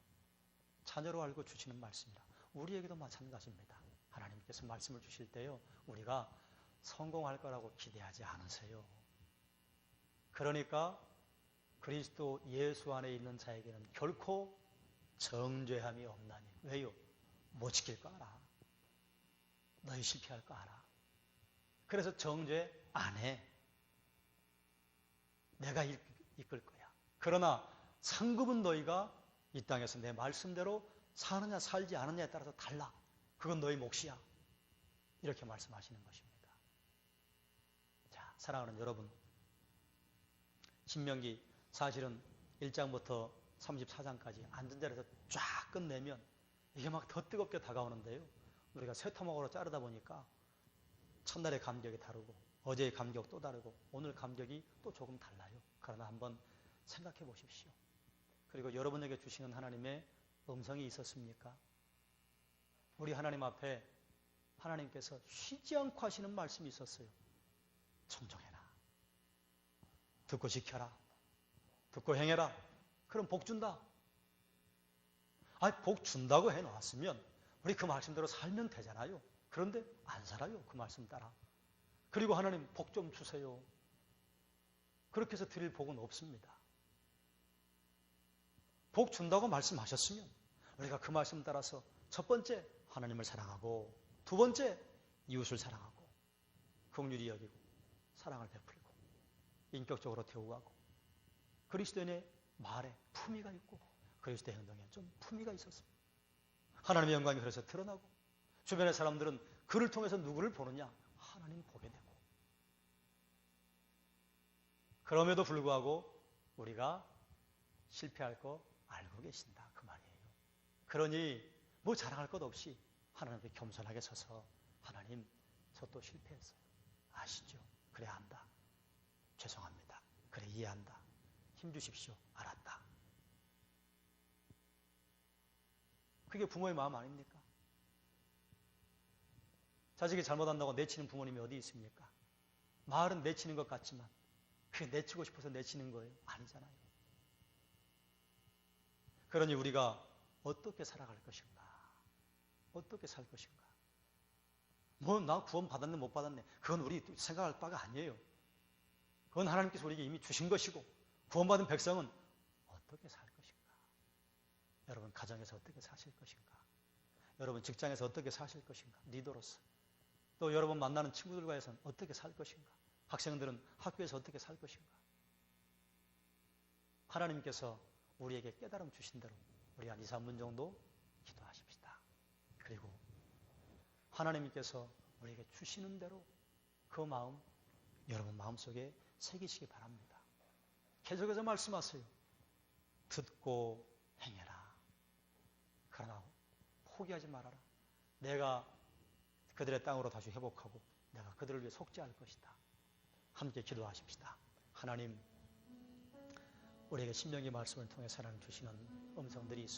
자녀로 알고 주시는 말씀이라. 우리에게도 마찬가지입니다. 하나님께서 말씀을 주실 때요, 우리가 성공할 거라고 기대하지 않으세요. 그러니까 그리스도 예수 안에 있는 자에게는 결코 정죄함이 없나니. 왜요? 못 지킬 거 알아. 너희 실패할 거 알아. 그래서 정죄 안 해. 내가 이끌 거야. 그러나 상급은 너희가 이 땅에서 내 말씀대로 사느냐 살지 않느냐에 따라서 달라. 그건 너희 몫이야. 이렇게 말씀하시는 것입니다. 자, 사랑하는 여러분, 신명기 사실은 1장부터 34장까지 앉은 자리에서 쫙 끝내면 이게 막 더 뜨겁게 다가오는데요. 우리가 새 토막으로 자르다 보니까 첫날의 감격이 다르고 어제의 감격 또 다르고 오늘 감격이 또 조금 달라요. 그러나 한번 생각해 보십시오. 그리고 여러분에게 주시는 하나님의 음성이 있었습니까? 우리 하나님 앞에 하나님께서 쉬지 않고 하시는 말씀이 있었어요. 청종해라. 듣고 지켜라. 듣고 행해라. 그럼 복 준다. 복 준다고 해놓았으면 우리 그 말씀대로 살면 되잖아요. 그런데 안 살아요. 그 말씀 따라. 그리고 하나님 복 좀 주세요. 그렇게 해서 드릴 복은 없습니다. 복 준다고 말씀하셨으면 우리가 그 말씀 따라서 첫 번째 하나님을 사랑하고 두 번째 이웃을 사랑하고 긍휼히 여기고 사랑을 베풀고 인격적으로 대우하고 그리스도인의 말에 품위가 있고 그리스도의 행동에 좀 품위가 있었습니다. 하나님의 영광이 그래서 드러나고 주변의 사람들은 그를 통해서 누구를 보느냐? 하나님 보게 되고 그럼에도 불구하고 우리가 실패할 거 알고 계신다. 그 말이에요. 그러니 뭐 자랑할 것 없이 하나님께 겸손하게 서서 하나님 저 또 실패했어요. 아시죠? 그래 한다. 죄송합니다. 그래 이해한다. 힘주십시오. 알았다. 그게 부모의 마음 아닙니까? 자식이 잘못한다고 내치는 부모님이 어디 있습니까? 말은 내치는 것 같지만 그게 내치고 싶어서 내치는 거예요? 아니잖아요. 그러니 우리가 어떻게 살아갈 것인가? 어떻게 살 것인가? 뭐 나 구원 받았네 못 받았네 그건 우리 생각할 바가 아니에요. 그건 하나님께서 우리에게 이미 주신 것이고 구원받은 백성은 어떻게 살 것인가? 여러분 가정에서 어떻게 사실 것인가? 여러분 직장에서 어떻게 사실 것인가? 리더로서 또 여러분 만나는 친구들과에서는 어떻게 살 것인가? 학생들은 학교에서 어떻게 살 것인가? 하나님께서 우리에게 깨달음 주신 대로 우리 한 2, 3분 정도 기도하십시다. 그리고 하나님께서 우리에게 주시는 대로 그 마음 여러분 마음속에 새기시기 바랍니다. 계속해서 말씀하세요. 듣고 행해라. 그러나 포기하지 말아라. 내가 그들의 땅으로 다시 회복하고 내가 그들을 위해 속죄할 것이다. 함께 기도하십시다. 하나님, 우리에게 신명기 말씀을 통해 하나님 주시는 음성들이 있습니다.